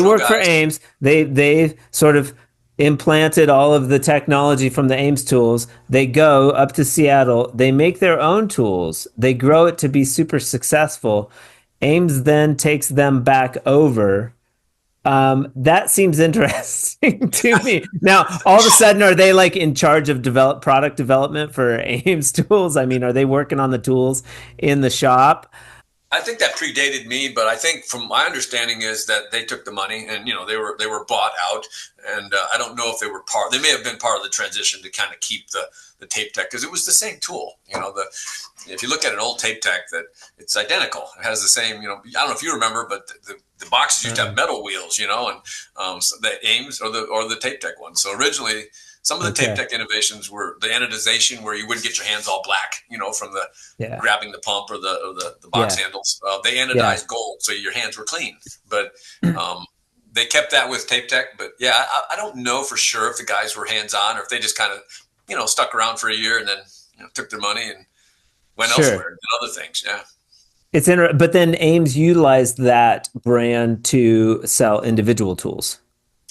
work for AMES. They sort of implanted all of the technology from the AMES tools. They go up to Seattle. They make their own tools. They grow it to be super successful. Ames then takes them back over. That seems interesting to me. Now, all of a sudden, are they like in charge of product development for Ames tools? I mean, are they working on the tools in the shop? I think that predated me, but I think from my understanding is that they took the money and they were bought out, and I don't know if they were part. They may have been part of the transition to kind of keep the tape tech, because it was the same tool. If you look at an old tape tech, that it's identical. It has the same. I don't know if you remember, but the boxes used to have metal wheels. And so the Ames or the tape tech ones. So originally, some of the tape tech innovations were the anodization, where you wouldn't get your hands all black, from the grabbing the pump or the box handles. They anodized gold, so your hands were clean. But they kept that with tape tech. But yeah, I don't know for sure if the guys were hands on or if they just kind of stuck around for a year and then took their money and went elsewhere and did other things. Yeah. It's but then Ames utilized that brand to sell individual tools.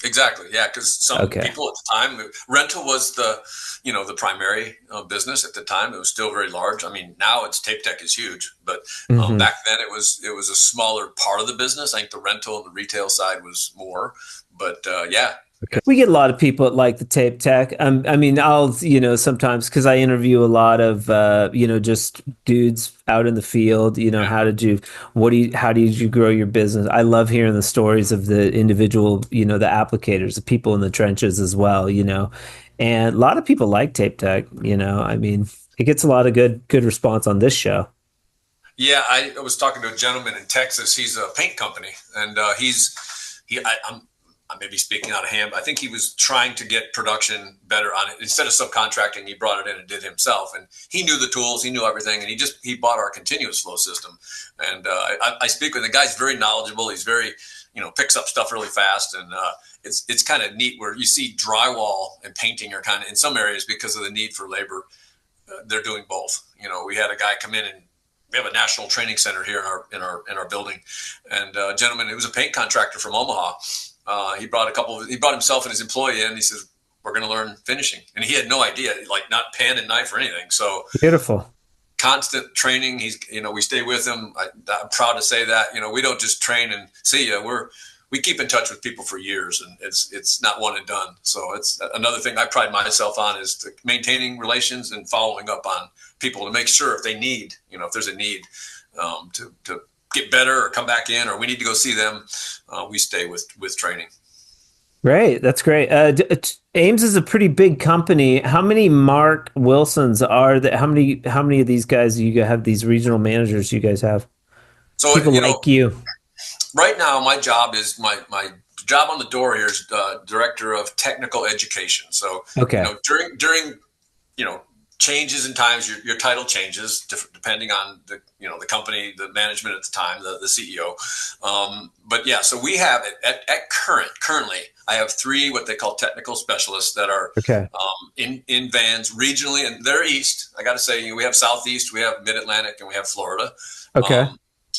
Exactly. Yeah. Because some people at the time, rental was the primary business at the time. It was still very large. I mean, now tape tech is huge, but back then it was a smaller part of the business. I think the rental and the retail side was more, but yeah. Okay. We get a lot of people that like the tape tech. I mean, I'll, sometimes, because I interview a lot of, just dudes out in the field, how did you grow your business? I love hearing the stories of the individual, the applicators, the people in the trenches as well, and a lot of people like tape tech, I mean, it gets a lot of good response on this show. Yeah. I was talking to a gentleman in Texas. He's a paint company, and I may be speaking out of hand, but I think he was trying to get production better on it. Instead of subcontracting, he brought it in and did it himself. And he knew the tools, he knew everything, and he bought our continuous flow system. And I speak with the guy's very knowledgeable. He's very, picks up stuff really fast. And it's kind of neat where you see drywall and painting are kind of in some areas because of the need for labor. They're doing both. We had a guy come in, and we have a national training center here in our building, and a gentleman who was a paint contractor from Omaha. He brought himself and his employee in. He says, "We're going to learn finishing," and he had no idea, like not pen and knife or anything. So beautiful, constant training. We stay with him. I'm proud to say that. We don't just train and see you. We keep in touch with people for years, and it's not one and done. So it's another thing I pride myself on is maintaining relations and following up on people to make sure if they need, if there's a need to get better or come back in, or we need to go see them, we stay with training. Great. That's great. Ames is a pretty big company. How many Mark Wilsons are there? How many of these guys do you have, these regional managers you guys have? So people like you. Right now, my job is my job on the door here is director of technical education. So during changes in times, your title changes depending on the company, the management at the time, the CEO. But yeah, so we have currently, I have 3 what they call technical specialists that are in vans regionally, and they're east. I got to say, we have Southeast, we have Mid-Atlantic, and we have Florida.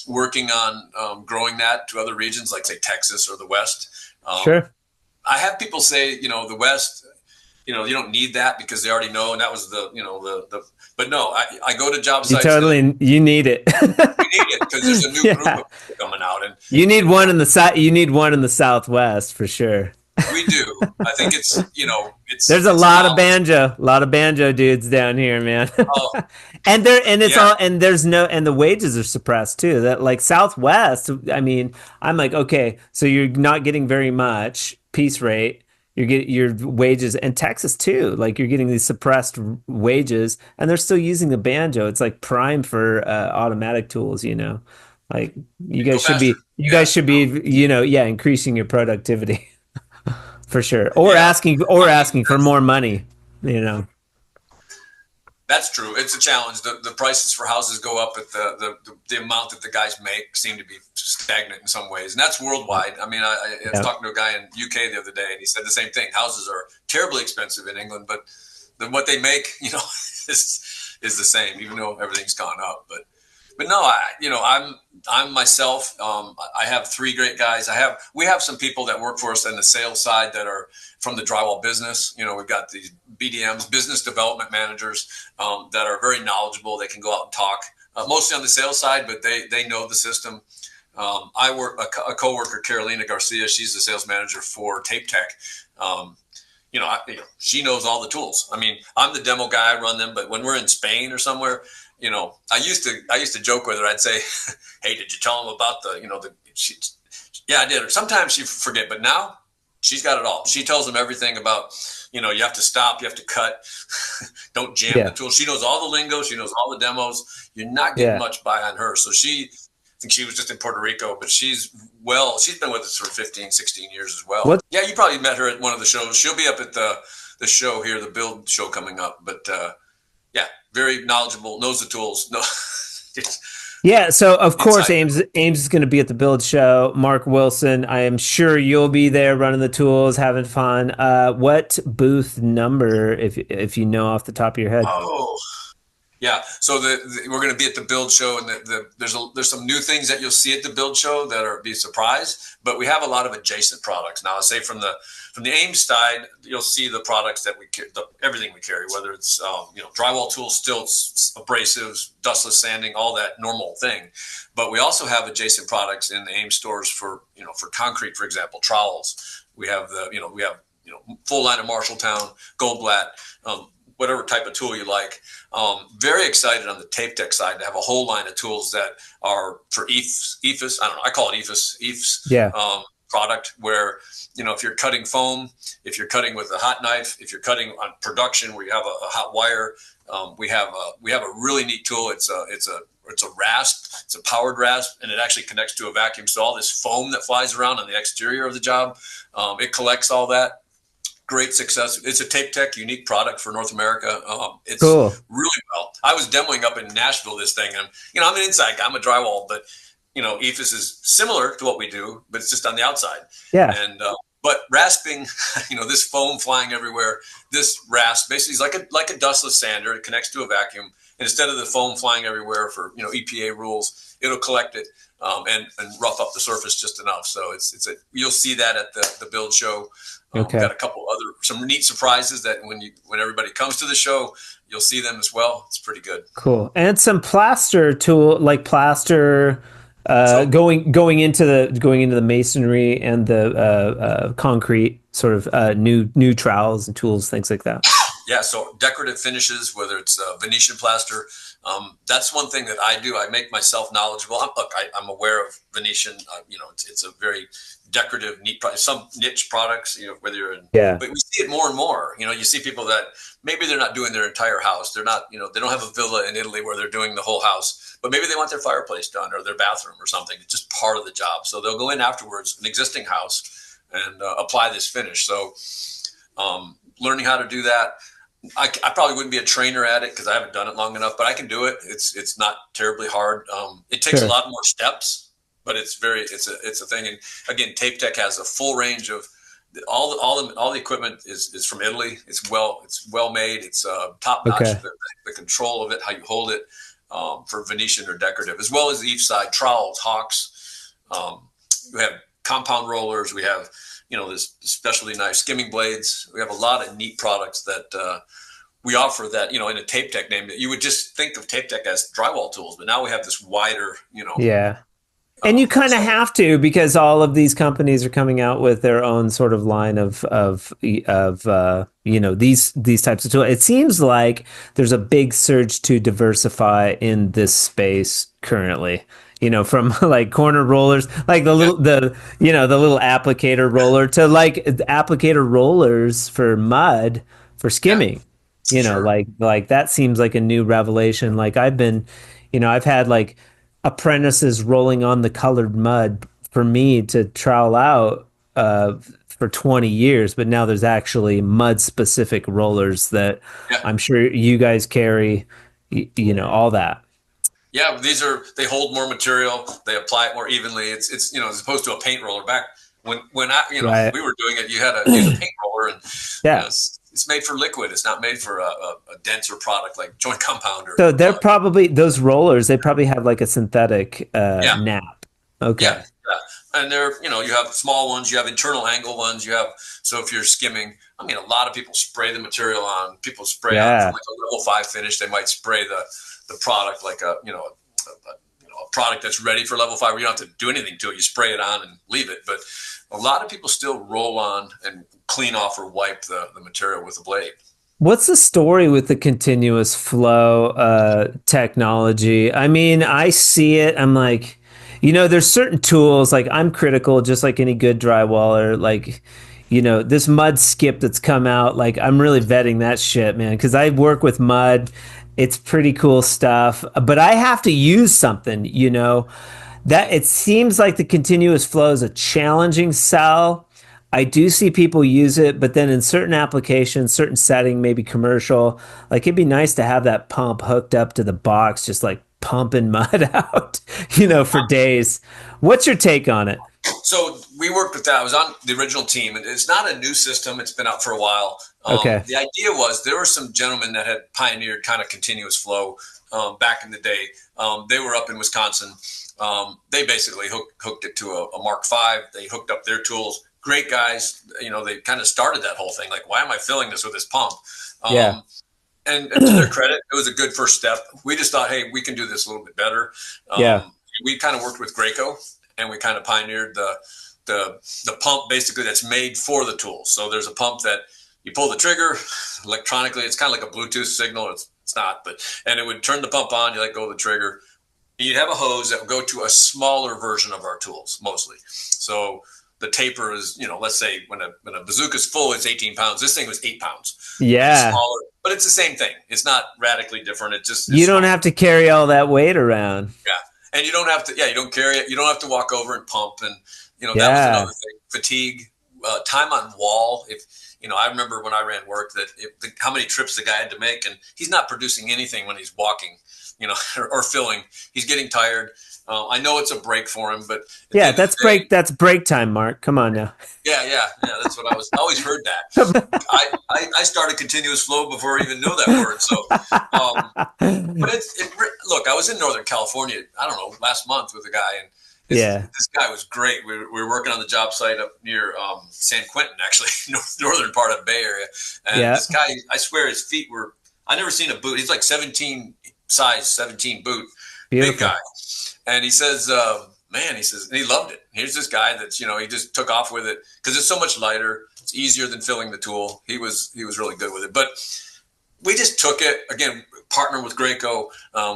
Working on growing that to other regions like, say, Texas or the West. Sure. I have people say, the West, you don't need that because they already know. And that was but no, I go to job sites. You need it. You need it because there's a new group of people coming out. And you need one in the Southwest for sure. We do. I think it's there's a lot of banjo dudes down here, man. Oh, and the wages are suppressed too. That like Southwest, I mean, I'm like, okay, so you're not getting very much piece rate. You get your wages, and Texas too. Like you're getting these suppressed wages, and they're still using the banjo. It's like prime for automatic tools, Like you guys should be, increasing your productivity for sure, or asking for more money, That's true. It's a challenge. The prices for houses go up, but the amount that the guys make seem to be stagnant in some ways, and that's worldwide. I mean, I was talking to a guy in UK the other day, and he said the same thing. Houses are terribly expensive in England, but what they make, is the same, even though everything's gone up. But no, I'm myself. I have 3 great guys. We have some people that work for us on the sales side that are from the drywall business. We've got these BDMs, business development managers, that are very knowledgeable. They can go out and talk mostly on the sales side, but they know the system. I work a coworker, Carolina Garcia. She's the sales manager for Tape Tech. She knows all the tools. I mean, I'm the demo guy, I run them, but when we're in Spain or somewhere, I used to joke with her. I'd say, "Hey, did you tell them about yeah, I did." Or sometimes she forget, but now she's got it all. She tells them everything about, you have to stop, you have to cut, don't jam the tool. She knows all the lingo. She knows all the demos. You're not getting much by on her. So I think she was just in Puerto Rico, but she's been with us for 15, 16 years as well. What? Yeah, you probably met her at one of the shows. She'll be up at the show here, the Build show coming up. But very knowledgeable, knows the tools. No, yeah. So of course, Ames is going to be at the Build show. Mark Wilson, I am sure you'll be there running the tools, having fun. What booth number, if you know off the top of your head? Oh. Yeah, so we're going to be at the Build show, and there's some new things that you'll see at the Build show that are be a surprise. But we have a lot of adjacent products now. I say from the AMES side, you'll see the products that everything we carry, whether it's drywall tools, stilts, abrasives, dustless sanding, all that normal thing. But we also have adjacent products in the AMES stores for concrete, for example, trowels. We have full line of Marshalltown, Goldblatt. Whatever type of tool you like. Very excited on the Tape Tech side to have a whole line of tools that are for EFS. I don't know. I call it EFS product where, if you're cutting foam, if you're cutting with a hot knife, if you're cutting on production where you have a hot wire, we have a really neat tool. It's a rasp. It's a powered rasp, and it actually connects to a vacuum. So all this foam that flies around on the exterior of the job, it collects all that. Great success. It's a Tape Tech unique product for North America. It's cool. Really well. I was demoing up in Nashville this thing, and I'm an inside guy. I'm a drywall, but EFS is similar to what we do, but it's just on the outside. Yeah. And but rasping, this foam flying everywhere. This rasp basically is like a dustless sander. It connects to a vacuum, and instead of the foam flying everywhere for EPA rules, it'll collect it and rough up the surface just enough. So you'll see that at the Build show. Okay. We've got a couple some neat surprises that when everybody comes to the show, you'll see them as well. It's pretty good. Cool. And some plaster tool, like plaster, going into the masonry and the concrete sort of new trowels and tools, things like that. Yeah. So decorative finishes, whether it's Venetian plaster, that's one thing that I do. I make myself knowledgeable. I'm aware of Venetian. It's a very decorative, neat product. Some niche products, whether you're in, but we see it more and more. You see people that maybe they're not doing their entire house. They're not, they don't have a villa in Italy where they're doing the whole house, but maybe they want their fireplace done or their bathroom or something. It's just part of the job. So they'll go in afterwards, an existing house, and apply this finish. So learning how to do that. I probably wouldn't be a trainer at it because I haven't done it long enough, but I can do it. It's not terribly hard. It takes a lot more steps, but it's a thing. And again, Tape Tech has a full range of all the equipment is from Italy. It's well made. It's top notch. Okay. The control of it, how you hold it, for Venetian or decorative, as well as the each side trowels, hawks. We have compound rollers. We have this specialty knife, skimming blades. We have a lot of neat products that we offer that, in a Tape Tech name that you would just think of Tape Tech as drywall tools, but now we have this wider, Yeah. And you kind of have to, because all of these companies are coming out with their own sort of line of these types of tools. It seems like there's a big surge to diversify in this space currently. From like corner rollers, like the little applicator roller to like applicator rollers for mud for skimming. Like that seems like a new revelation. Like I've had like apprentices rolling on the colored mud for me to trowel out for 20 years, but now there's actually mud specific rollers that I'm sure you guys carry, all that. Yeah, they hold more material. They apply it more evenly. It's as opposed to a paint roller. Back when we were doing it, you had to use a paint roller, and it's made for liquid. It's not made for a denser product like joint compounder. So they're probably those rollers. They probably have like a synthetic nap. Okay. Yeah. And they're you have small ones. You have internal angle ones. So if you're skimming, a lot of people spray the material on. People spray on from like a level 5 finish. They might spray the product like a a product that's ready for level 5 where you don't have to do anything to it. You spray it on and leave it. But a lot of people still roll on and clean off or wipe the material with a blade. What's the story with the continuous flow technology? I mean, I see it. I'm like, there's certain tools, like I'm critical, just like any good drywaller, like, this mud skip that's come out, like I'm really vetting that shit, man, because I work with mud. It's pretty cool stuff, but I have to use something, that it seems like the continuous flow is a challenging sell. I do see people use it, but then in certain applications, certain setting, maybe commercial, like it'd be nice to have that pump hooked up to the box, just like pumping mud out, for days. What's your take on it? So we worked with that. I was on the original team, and it's not a new system. It's been out for a while. Okay. The idea was there were some gentlemen that had pioneered kind of continuous flow back in the day. They were up in Wisconsin. They basically hooked it to a Mark V. They hooked up their tools. Great guys. They kind of started that whole thing. Like, why am I filling this with this pump? Yeah. And to their credit, it was a good first step. We just thought, hey, we can do this a little bit better. We kind of worked with Graco, and we kind of pioneered the pump basically that's made for the tool. So there's a pump that you pull the trigger electronically. It's kind of like a Bluetooth signal. It's not, and it would turn the pump on. You let go of the trigger. You'd have a hose that would go to a smaller version of our tools, mostly. So the taper is, let's say when a bazooka's full, it's 18 pounds. This thing was 8 pounds. Yeah. It's smaller, but it's the same thing. It's not radically different. It's you don't have to carry all that weight around. Yeah. And you don't have to, you don't carry it. You don't have to walk over and pump. And, that was another thing. Fatigue, time on wall. I remember when I ran work how many trips the guy had to make, and he's not producing anything when he's walking, or filling. He's getting tired. I know it's a break for him, but that's break time, Mark. Come on now. Yeah. That's what I always heard that. I started continuous flow before I even knew that word. So, but look, I was in Northern California, I don't know, last month with a guy, and this guy was great. We were working on the job site up near San Quentin, actually, northern part of the Bay Area. And this guy, I swear his feet I never seen a boot. He's like 17 boot, Beautiful. Big guy. And he says, and he loved it. Here's this guy that's, he just took off with it because it's so much lighter. It's easier than filling the tool. He was really good with it. But we just took it, again, partnered with Graco.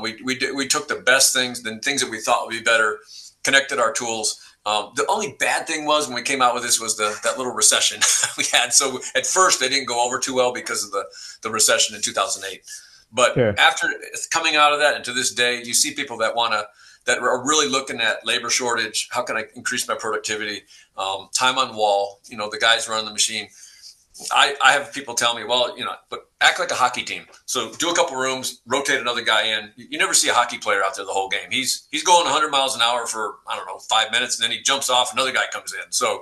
We took the best things, the things that we thought would be better, connected our tools. The only bad thing was when we came out with this was that little recession we had. So at first they didn't go over too well because of the recession in 2008. But after coming out of that and to this day, you see people that are really looking at labor shortage. How can I increase my productivity? Time on wall, the guys running the machine. I have people tell me, well, but act like a hockey team. So do a couple rooms, rotate another guy in. You never see a hockey player out there the whole game. He's going 100 miles an hour for, 5 minutes, and then he jumps off, another guy comes in. So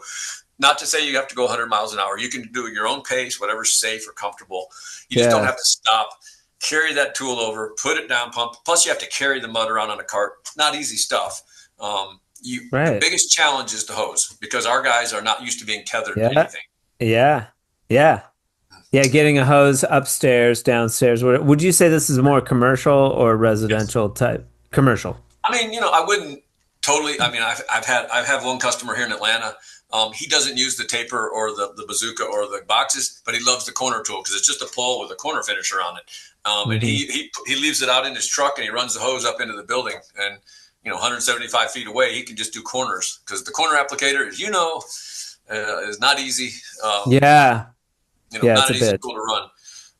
not to say you have to go 100 miles an hour. You can do it your own pace, whatever's safe or comfortable. You just don't have to stop. Carry that tool over, put it down, pump. Plus, you have to carry the mud around on a cart. Not easy stuff. The biggest challenge is the hose because our guys are not used to being tethered to anything. Yeah. Getting a hose upstairs, downstairs. Would you say this is more commercial or residential type? Commercial. I wouldn't totally. I've had one customer here in Atlanta. He doesn't use the taper or the bazooka or the boxes, but he loves the corner tool because it's just a pull with a corner finisher on it. And he leaves it out in his truck and he runs the hose up into the building. And 175 feet away, he can just do corners because the corner applicator, as is not easy. Not an easy tool to run.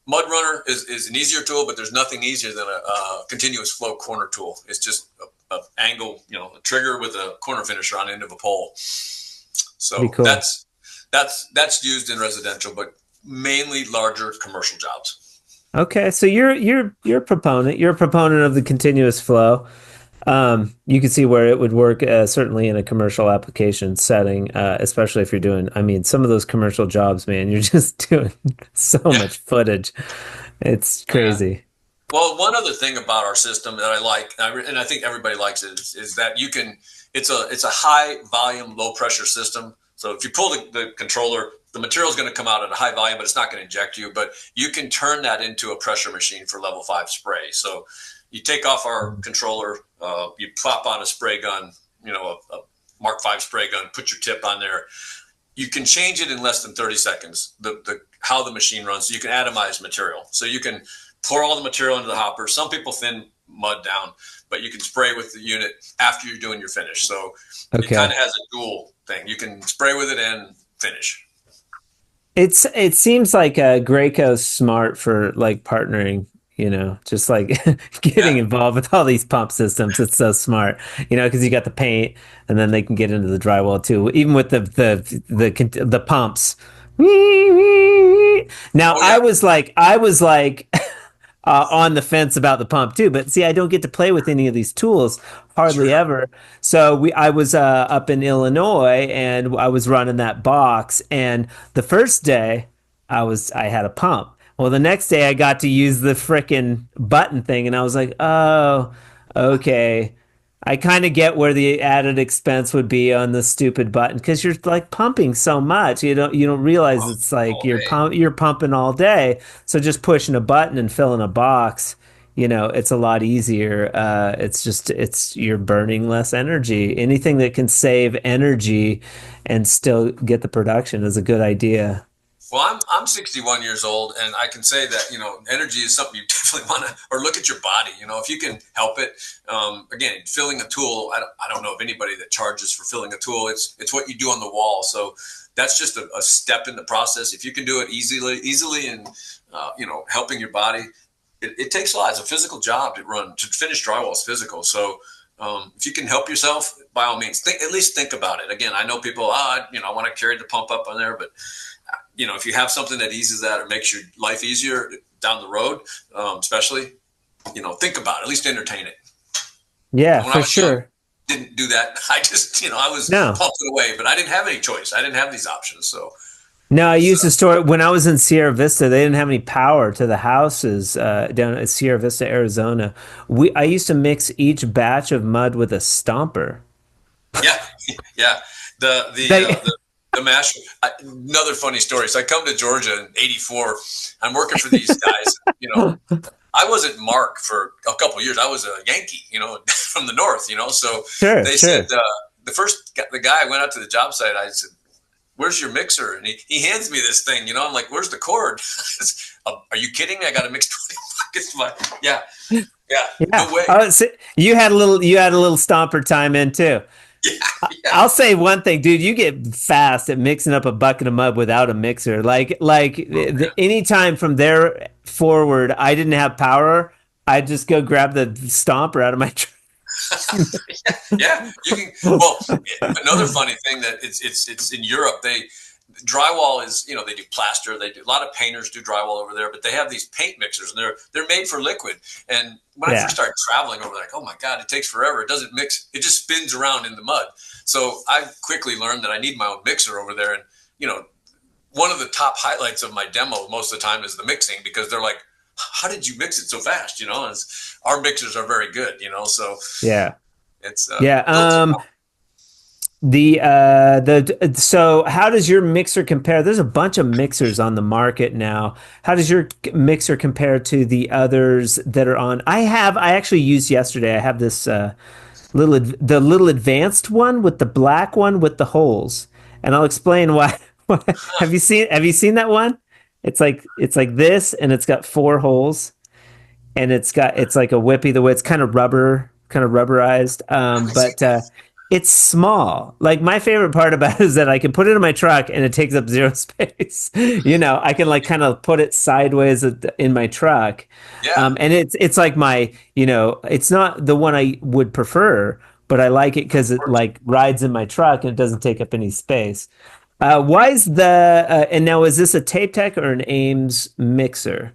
Mud runner is an easier tool, but there's nothing easier than a continuous flow corner tool. It's just a angle, a trigger with a corner finisher on the end of a pole. So cool. That's used in residential, but mainly larger commercial jobs. Okay, so you're a proponent. You're a proponent of the continuous flow. You can see where it would work certainly in a commercial application setting, especially if you're doing. Some of those commercial jobs, man, you're just doing so much footage. It's crazy. Yeah. Well, one other thing about our system that I like, and I think everybody likes it, is that you can. It's a high volume, low pressure system. So if you pull the controller, the material is going to come out at a high volume, but it's not going to inject you. But you can turn that into a pressure machine for level 5 spray. So you take off our controller, you pop on a spray gun, a Mark V spray gun, put your tip on there. You can change it in less than 30 seconds, how the machine runs. So you can atomize material. So you can pour all the material into the hopper. Some people thin mud down, but you can spray with the unit after you're doing your finish. So It kind of has a dual thing. You can spray with it and finish. It seems like Graco's smart for like partnering, just like getting involved with all these pump systems. It's so smart, because you got the paint, and then they can get into the drywall too, even with the pumps. Now I was like on the fence about the pump too, but see, I don't get to play with any of these tools hardly ever. So I was up in Illinois, and I was running that box, and the first day I had a pump. Well, the next day I got to use the frickin' button thing, and I was like, oh, okay. I kind of get where the added expense would be on the stupid button, because you're like pumping so much. You don't realize it's like you're pumping all day. So just pushing a button and filling a box, it's a lot easier. You're burning less energy. Anything that can save energy and still get the production is a good idea. Well, I'm 61 years old, and I can say that, energy is something you definitely want to, or look at your body, if you can help it. Again, filling a tool, I don't know of anybody that charges for filling a tool. It's what you do on the wall. So that's just a step in the process. If you can do it easily and, helping your body, it takes a lot. It's a physical job to finish drywall is physical. So if you can help yourself, by all means, at least think about it. Again, I know people, I want to carry the pump up on there, but if you have something that eases that or makes your life easier down the road, especially, think about it, at least entertain it. Yeah, for sure. Didn't do that. I just, I was pumping away, but I didn't have any choice. I didn't have these options. So. No, I used to store when I was in Sierra Vista. They didn't have any power to the houses down at Sierra Vista, Arizona. I used to mix each batch of mud with a stomper. Yeah. The mash. Another funny story. So I come to Georgia in '84. I'm working for these guys. I wasn't Mark for a couple of years. I was a Yankee, from the north. So they said the guy went out to the job site. I said, "Where's your mixer?" And he hands me this thing. I'm like, "Where's the cord?" Are you kidding me? I got to mix 20 buckets. Yeah. No way. So you had a little stomper time in too. Yeah. I'll say one thing, dude. You get fast at mixing up a bucket of mud without a mixer. Anytime from there forward, I didn't have power. I'd just go grab the stomper out of my truck. Yeah. You can. Well, another funny thing that it's in Europe. Drywall is, they do plaster. They do a lot of painters do drywall over there, but they have these paint mixers, and they're made for liquid. And when I first started traveling over there, like, oh my God, it takes forever. It doesn't mix. It just spins around in the mud. So I quickly learned that I need my own mixer over there. And, one of the top highlights of my demo most of the time is the mixing, because they're like, how did you mix it so fast? Our mixers are very good, so yeah, it's so how does your mixer compare? There's a bunch of mixers on the market now. How does your mixer compare to the others that are on? I actually used yesterday. I have this little advanced one with the black one with the holes, and I'll explain why. Have you seen that one? It's like this, and it's got 4 holes, and it's like a whippy the way it's kind of rubberized, but it's small. Like, my favorite part about it is that I can put it in my truck and it takes up 0 space. I can kind of put it sideways in my truck. Yeah. And it's like my, it's not the one I would prefer, but I like it because it like rides in my truck and it doesn't take up any space. Why is and now is this a Tape Tech or an AMES mixer?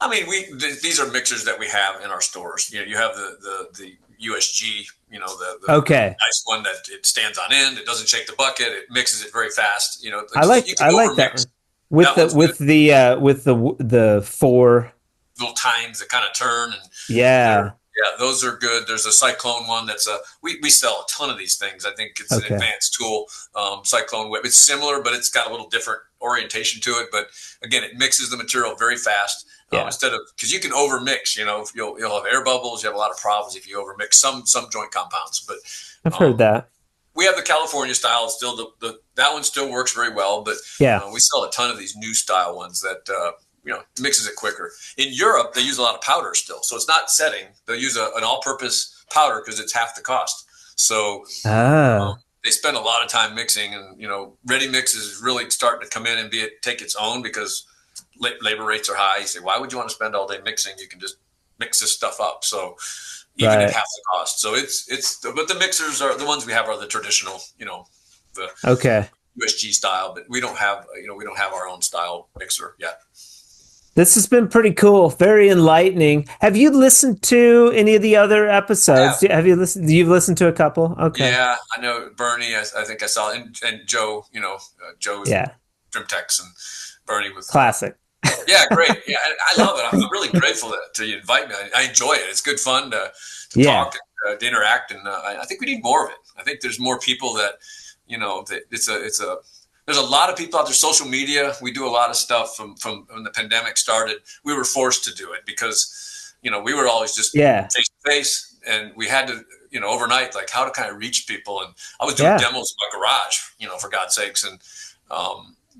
I mean, these are mixers that we have in our stores. You have the USG, the nice one that it stands on end. It doesn't shake the bucket. It mixes it very fast. I like that one. with the 4 little tines that kind of turn. And yeah, those are good. There's a Cyclone one that's we sell a ton of these things. I think it's an advanced tool. Cyclone whip. It's similar, but it's got a little different orientation to it. But again, it mixes the material very fast. Yeah. Instead of, because you can overmix, you'll have air bubbles. You have a lot of problems if you overmix some joint compounds. But I've heard that. we have the California style. It's still that one still works very well. But we sell a ton of these new style ones that mixes it quicker. In Europe, they use a lot of powder still, so it's not setting. They'll use an all-purpose powder because it's half the cost. So they spend a lot of time mixing, and ready mix is really starting to come in and take its own because labor rates are high. You say, why would you want to spend all day mixing? You can just mix this stuff up. So even at half the cost. So but the mixers are the ones we have are the traditional, the USG style, but we don't have our own style mixer yet. This has been pretty cool, very enlightening. Have you listened to any of the other episodes? Have you listened? You've listened to a couple? Okay. Yeah, I know Bernie. I think I saw, and Joe. Joe is Trimtex, and Bernie with classic. Yeah, great. Yeah, I love it. I'm really grateful to you invite me. I enjoy it. It's good fun to talk and to interact, and I think we need more of it. I think there's more people that that there's a lot of people out there. Social media. We do a lot of stuff from when the pandemic started. We were forced to do it because we were always just face to face, and we had to overnight, like, how to kind of reach people. And I was doing demos in my garage, for God's sakes, and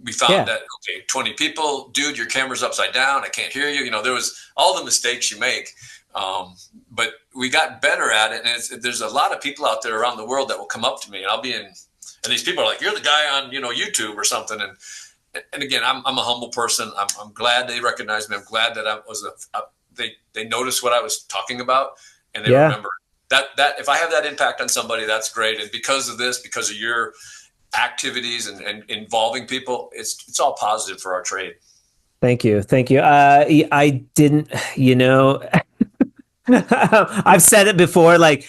we found that 20 people, dude, your camera's upside down, I can't hear you. There was all the mistakes you make, but we got better at it. And there's a lot of people out there around the world that will come up to me, and I'll be in. And these people are like, you're the guy on, YouTube or something. And again, I'm a humble person. I'm glad they recognized me. I'm glad that I was they noticed what I was talking about, and they remember that if I have that impact on somebody, that's great. And because of this, because of your activities and involving people, it's all positive for our trade. Thank you. I didn't, I've said it before, like,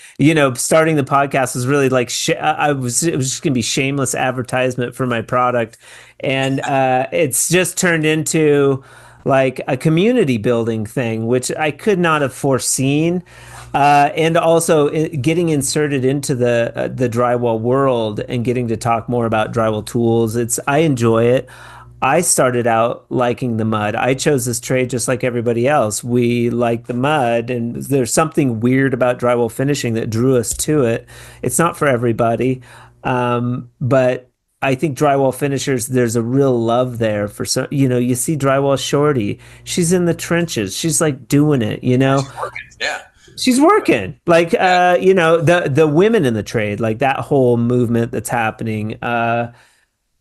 starting the podcast was really like, it was just going to be shameless advertisement for my product. And it's just turned into like a community building thing, which I could not have foreseen. And also getting inserted into the drywall world and getting to talk more about drywall tools. I enjoy it. I started out liking the mud. I chose this trade just like everybody else. We like the mud, and there's something weird about drywall finishing that drew us to it. It's not for everybody, but I think drywall finishers, there's a real love there for some. You see Drywall Shorty. She's in the trenches. She's like doing it. She's working. Yeah. She's working. Like the women in the trade, like that whole movement that's happening.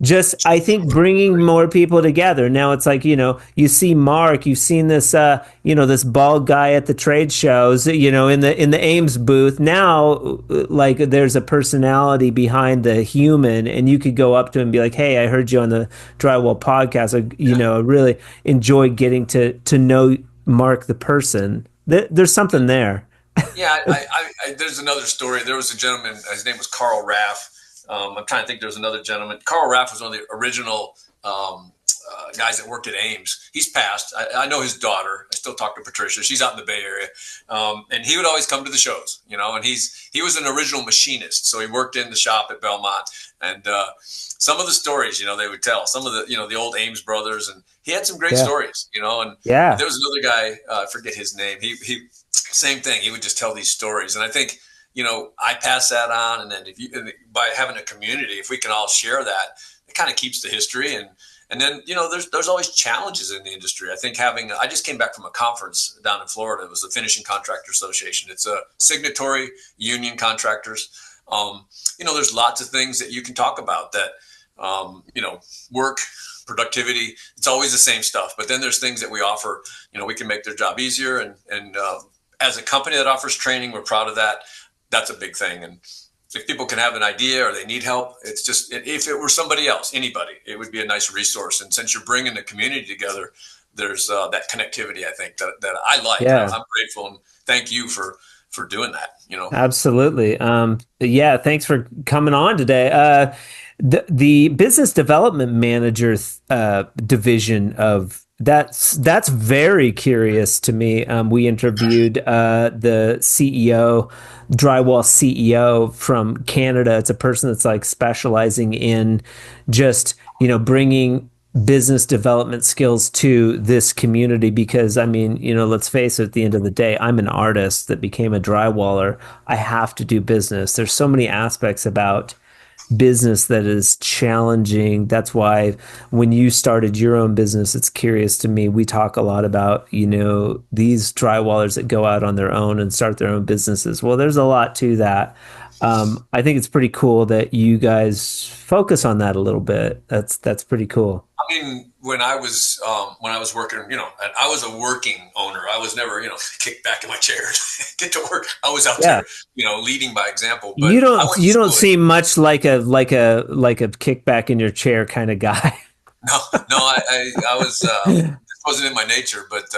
Just, I think, bringing more people together. Now it's like, you see Mark, you've seen this, this bald guy at the trade shows, in the AMES booth. Now, like, there's a personality behind the human, and you could go up to him and be like, hey, I heard you on the Drywall Podcast. I really enjoy getting to know Mark the person. There's something there. Yeah, I there's another story. There was a gentleman, his name was Carl Raff. I'm trying to think. There's another gentleman. Carl Raff was one of the original guys that worked at AMES. He's passed. I know his daughter. I still talk to Patricia. She's out in the Bay Area, and he would always come to the shows. And he was an original machinist, so he worked in the shop at Belmont. And some of the stories, they would tell. Some of the, the old AMES brothers, and he had some great stories. And there was another guy. I forget his name. He same thing. He would just tell these stories, and I think. I pass that on, and then by having a community, if we can all share that, it kind of keeps the history. And then, there's always challenges in the industry. I think I just came back from a conference down in Florida. It was the Finishing Contractor Association. It's a signatory union contractors. There's lots of things that you can talk about that, work, productivity. It's always the same stuff, but then there's things that we offer, we can make their job easier. And as a company that offers training, we're proud of that. That's a big thing. And if people can have an idea or they need help, it's just, if it were somebody else, anybody, it would be a nice resource. And since you're bringing the community together, there's that connectivity, I think, that I like. Yeah. I'm grateful, and thank you for doing that. Absolutely. Thanks for coming on today. The business development manager division of that's very curious to me. We interviewed the CEO, Drywall CEO from Canada. It's a person that's like specializing in just bringing business development skills to this community? Because I mean, let's face it, at the end of the day, I'm an artist that became a drywaller. I have to do business. There's so many aspects about business that is challenging. That's why when you started your own business, it's curious to me. We talk a lot about, these drywallers that go out on their own and start their own businesses. Well, there's a lot to that. I think it's pretty cool that you guys focus on that a little bit. That's pretty cool. I mean, when I was working, and I was a working owner. I was never, kicked back in my chair, get to work. I was out there, leading by example. But you don't seem much like a kickback in your chair kind of guy. No, I was. This wasn't in my nature, but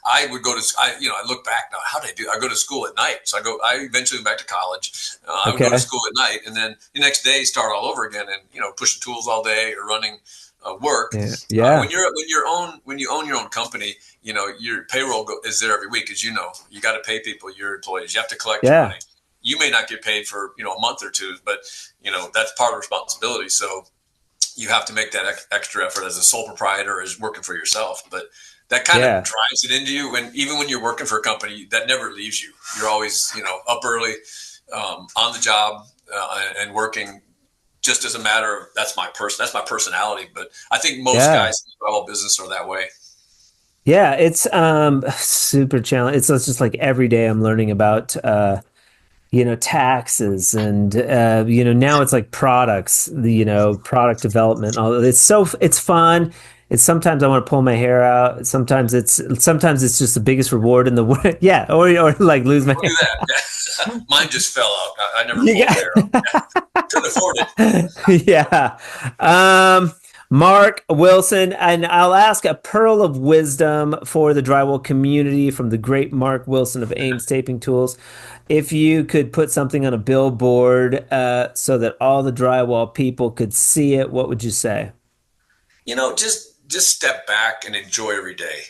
I would go to. I look back now. How did I do? I go to school at night, so I eventually went back to college. I would go to school at night, and then the next day start all over again, and pushing tools all day or running work. Yeah. When you own your own company, your payroll is there every week, as you got to pay people, your employees. You have to collect your money. You may not get paid for a month or two, but that's part of the responsibility. So you have to make that extra effort as a sole proprietor, as working for yourself. But that kind of drives it into you. And even when you're working for a company, that never leaves you. You're always up early, on the job, and working. Just as a matter of that's my personality, but I think most guys in the drywall business are that way. Yeah, it's super challenging. It's just like every day I'm learning about taxes and now it's like products, product development. It's fun. It's sometimes I want to pull my hair out. Sometimes it's just the biggest reward in the world. Yeah, or like lose my hair. Do that. Yeah. Mine just fell out. I never pulled my hair out. Couldn't afford it. Yeah. Mark Wilson, and I'll ask a pearl of wisdom for the drywall community from the great Mark Wilson of AMES Taping Tools. If you could put something on a billboard so that all the drywall people could see it, what would you say? Just step back and enjoy every day.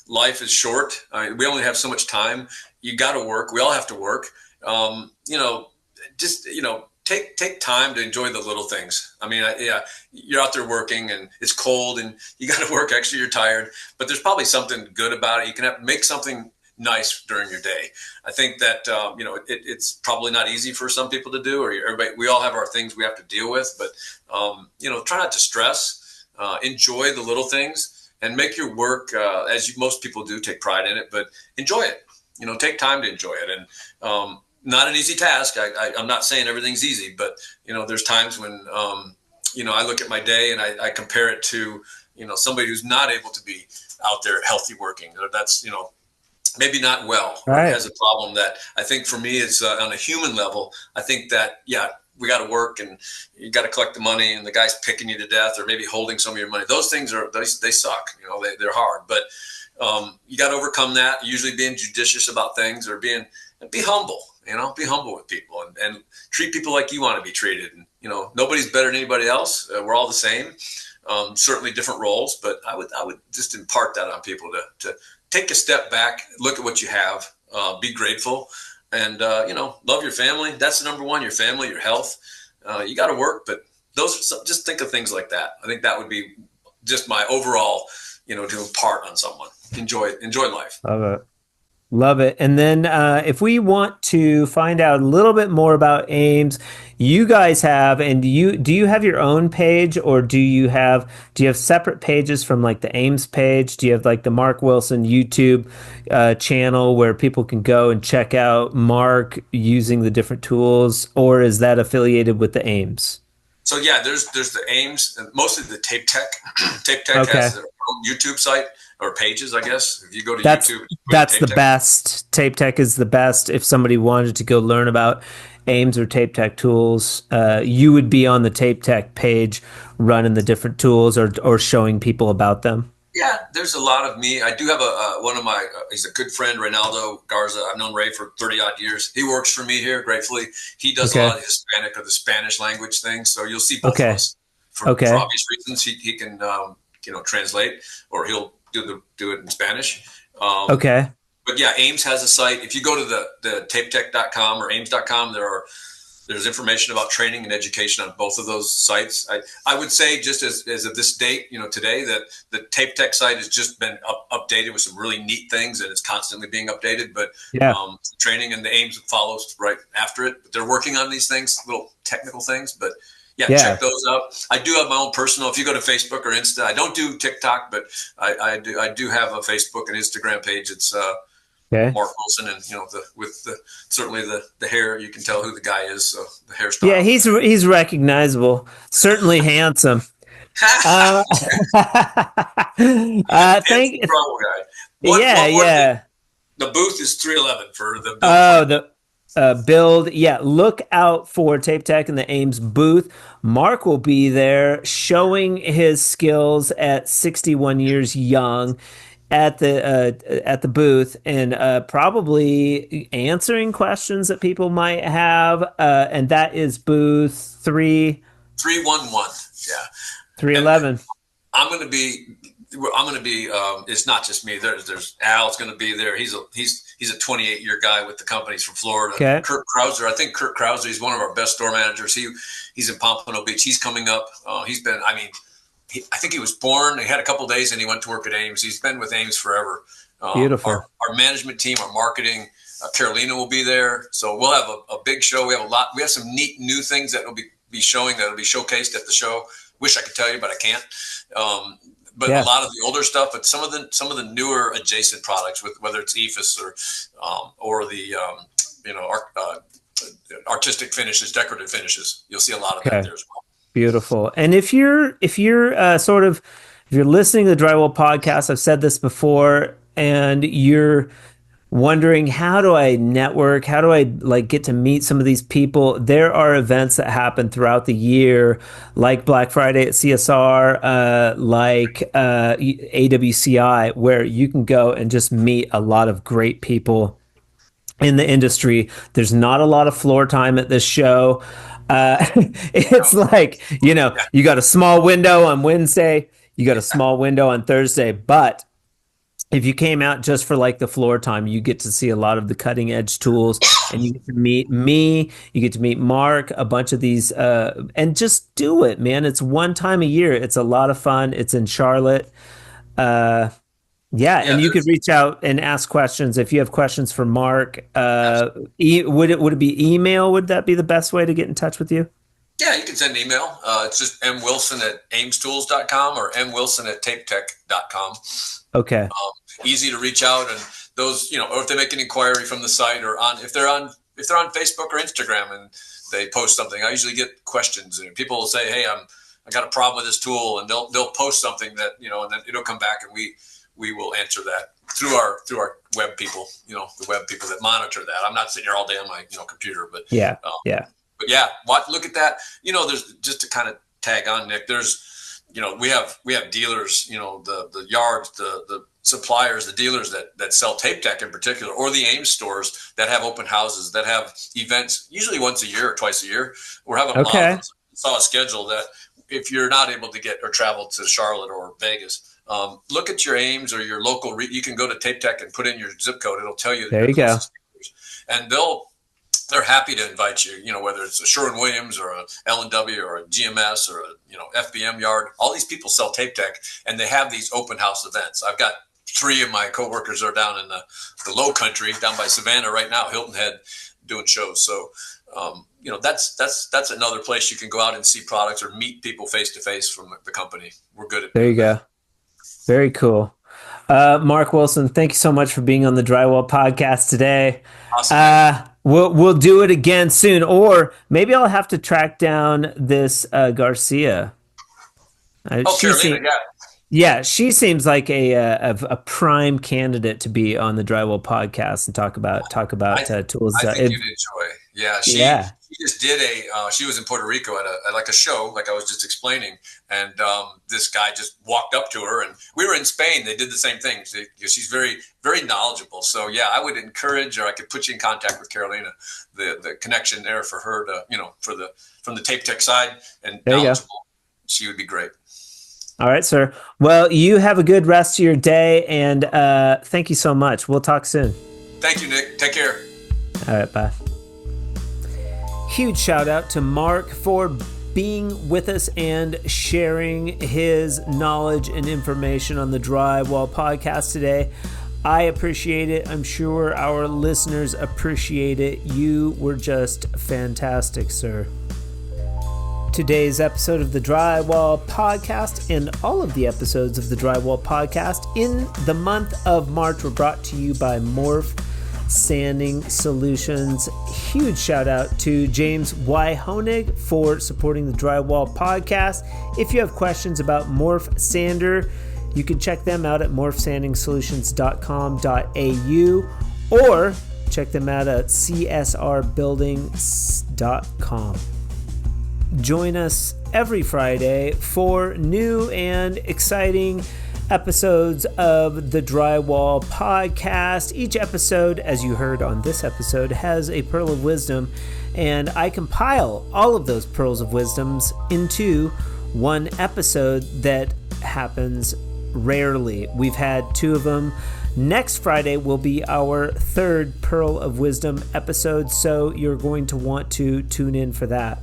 Life is short. We only have so much time. You got to work. We all have to work. Take time to enjoy the little things. I mean, you're out there working and it's cold and you got to work extra. You're tired, but there's probably something good about it. You can make something nice during your day. I think that it's probably not easy for some people to do, or everybody. We all have our things we have to deal with, but try not to stress. Enjoy the little things and make your work as most people do. Take pride in it, but enjoy it. Take time to enjoy it, and not an easy task. I'm not saying everything's easy, but there's times when I look at my day and I compare it to somebody who's not able to be out there healthy working. That's maybe not well, right. Or has a problem that I think for me is on a human level. I think that we got to work and you got to collect the money and the guy's picking you to death or maybe holding some of your money. Those things they suck. They're hard, but you got to overcome that. Usually being judicious about things or be humble. Be humble with people and treat people like you want to be treated. And, nobody's better than anybody else. We're all the same. Certainly different roles, but I would just impart that on people to take a step back, look at what you have, be grateful, and love your family. That's the number one. Your family, your health. You got to work, but just think of things like that. I think that would be just my overall, to impart on someone. Enjoy life. Love it. And then if we want to find out a little bit more about AMES, you guys have, and do you have your own page, or do you have separate pages from like the AMES page? Do you have like the Mark Wilson YouTube channel where people can go and check out Mark using the different tools, or is that affiliated with the AMES? So yeah, there's the AMES, and mostly the Tape Tech. Tape Tech has their own YouTube site or pages, I guess. If you go to YouTube, that's the best. Tape Tech is the best. If somebody wanted to go learn about AMES or Tape Tech tools, you would be on the Tape Tech page running the different tools or showing people about them. Yeah, there's a lot of me. I do have one of my, he's a good friend, Reynaldo Garza. I've known Ray for 30 odd years. He works for me here, gratefully. He does a lot of Hispanic or the Spanish language things. So you'll see both of us. For obvious reasons, he can, translate, or he'll do it in Spanish. But yeah, AMES has a site. If you go to the tapetech.com or AMES.com, there are There's information about training and education on both of those sites. I would say, just as of this date, today, that the Tape Tech site has just been updated with some really neat things, and it's constantly being updated. But training and the AMES follows right after it. But they're working on these things, little technical things. But check those out. I do have my own personal. If you go to Facebook or Insta, I don't do TikTok, but I do have a Facebook and Instagram page. It's Mark Wilson, and certainly the hair, you can tell who the guy is. So the hairstyle. Yeah, he's recognizable. Certainly handsome. Thank you. Yeah. The booth is 311 for the build. Yeah, look out for Tape Tech in the AMES booth. Mark will be there showing his skills at 61 years young at the booth, and probably answering questions that people might have. And that is booth 311. Yeah, 311. I'm going to be. It's not just me. There's Al's going to be there. He's a 28-year guy with the companies from Florida. Okay. Kurt Krauser. I think Kurt Krauser. He's one of our best store managers. He's in Pompano Beach. He's coming up. He's been. I think he was born. He had a couple of days, and he went to work at AMES. He's been with AMES forever. Beautiful. Our management team, our marketing, Carolina will be there. So we'll have a big show. We have a lot. We have some neat new things that will be showing, that will be showcased at the show. Wish I could tell you, but I can't. But a lot of the older stuff, but some of the newer adjacent products, with whether it's EFIS or the artistic finishes, decorative finishes, you'll see a lot of that there as well. Beautiful. And if you're listening to the Drywall Podcast, I've said this before, and you're wondering, how do I network? How do I get to meet some of these people? There are events that happen throughout the year, like Black Friday at CSR, like AWCI, where you can go and just meet a lot of great people in the industry. There's not a lot of floor time at this show. It's you got a small window on Wednesday, you got a small window on Thursday, but if you came out just for the floor time, you get to see a lot of the cutting edge tools, and you get to meet me, you get to meet Mark, a bunch of these, and just do it, man. It's one time a year. It's a lot of fun. It's in Charlotte. And you could reach out and ask questions if you have questions for Mark. Would it be email? Would that be the best way to get in touch with you? Yeah, you can send an email. It's just mwilson@amestools.com or mwilson@tapetech.com. Okay. Easy to reach out, and those, or if they make an inquiry from the site, or if they're on Facebook or Instagram and they post something, I usually get questions, and people will say, "Hey, I got a problem with this tool," and they'll post something that, and then it'll come back, and we will answer that through our web people, the web people that monitor that. I'm not sitting here all day on my computer, but look at that. There's, just to kind of tag on, Nick, there's, we have dealers, the yards, the suppliers, the dealers that sell Tape Tech in particular, or the AMES stores that have open houses, that have events, usually once a year or twice a year. We're having a lot of them. Saw a schedule that if you're not able to get or travel to Charlotte or Vegas, look at your AMES or your local. You can go to Tape Tech and put in your zip code. It'll tell you. There you go. And they're happy to invite you. Whether it's a Sherwin-Williams or a L&W or a GMS or a FBM yard. All these people sell Tape Tech, and they have these open house events. I've got 3 of my coworkers are down in the Low Country, down by Savannah right now, Hilton Head, doing shows. So that's another place you can go out and see products or meet people face to face from the company. We're good at that. There you go. Very cool. Mark Wilson, thank you so much for being on the Drywall Podcast today. Awesome. We'll do it again soon, or maybe I'll have to track down this Garcia. Carolina, yeah, she seems like a prime candidate to be on the Drywall Podcast and talk about tools. I think you'd enjoy. Yeah, she just did she was in Puerto Rico at a show, like I was just explaining, and this guy just walked up to her, and we were in Spain. They did the same thing. She's very, very knowledgeable. So yeah, I would encourage, or I could put you in contact with Carolina, the connection there for her to, from the Tape Tech side, and knowledgeable. She would be great. All right, sir. Well, you have a good rest of your day, and thank you so much. We'll talk soon. Thank you, Nick. Take care. All right, bye. Huge shout out to Mark for being with us and sharing his knowledge and information on the Drywall Podcast today. I appreciate it. I'm sure our listeners appreciate it. You were just fantastic, sir. Today's episode of the Drywall Podcast and all of the episodes of the Drywall Podcast in the month of March were brought to you by Morph Sanding Solutions. Huge shout out to James Y. Honig for supporting the Drywall Podcast. If you have questions about Morph Sander, you can check them out at morphsandingsolutions.com.au or check them out at csrbuildings.com. Join us every Friday for new and exciting episodes of the Drywall Podcast. Each episode, as you heard on this episode, has a pearl of wisdom, and I compile all of those pearls of wisdoms into one episode that happens rarely. We've had 2 of them. Next Friday will be our 3rd Pearl of Wisdom episode, so you're going to want to tune in for that.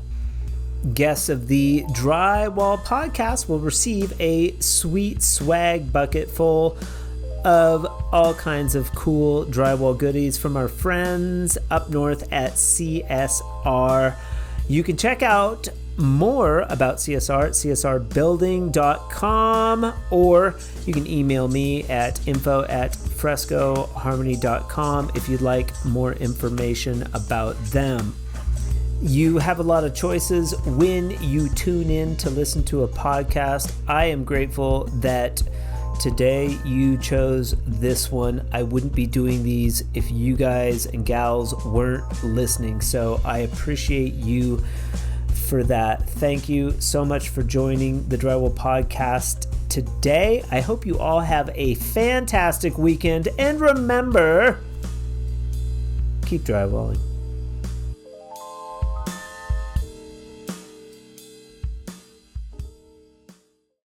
Guests of the Drywall Podcast will receive a sweet swag bucket full of all kinds of cool drywall goodies from our friends up north at CSR. You can check out more about CSR at csrbuilding.com, or you can email me at info@frescoharmony.com if you'd like more information about them. You have a lot of choices when you tune in to listen to a podcast. I am grateful that today you chose this one. I wouldn't be doing these if you guys and gals weren't listening, so I appreciate you for that. Thank you so much for joining the Drywall Podcast today. I hope you all have a fantastic weekend, and remember, keep drywalling.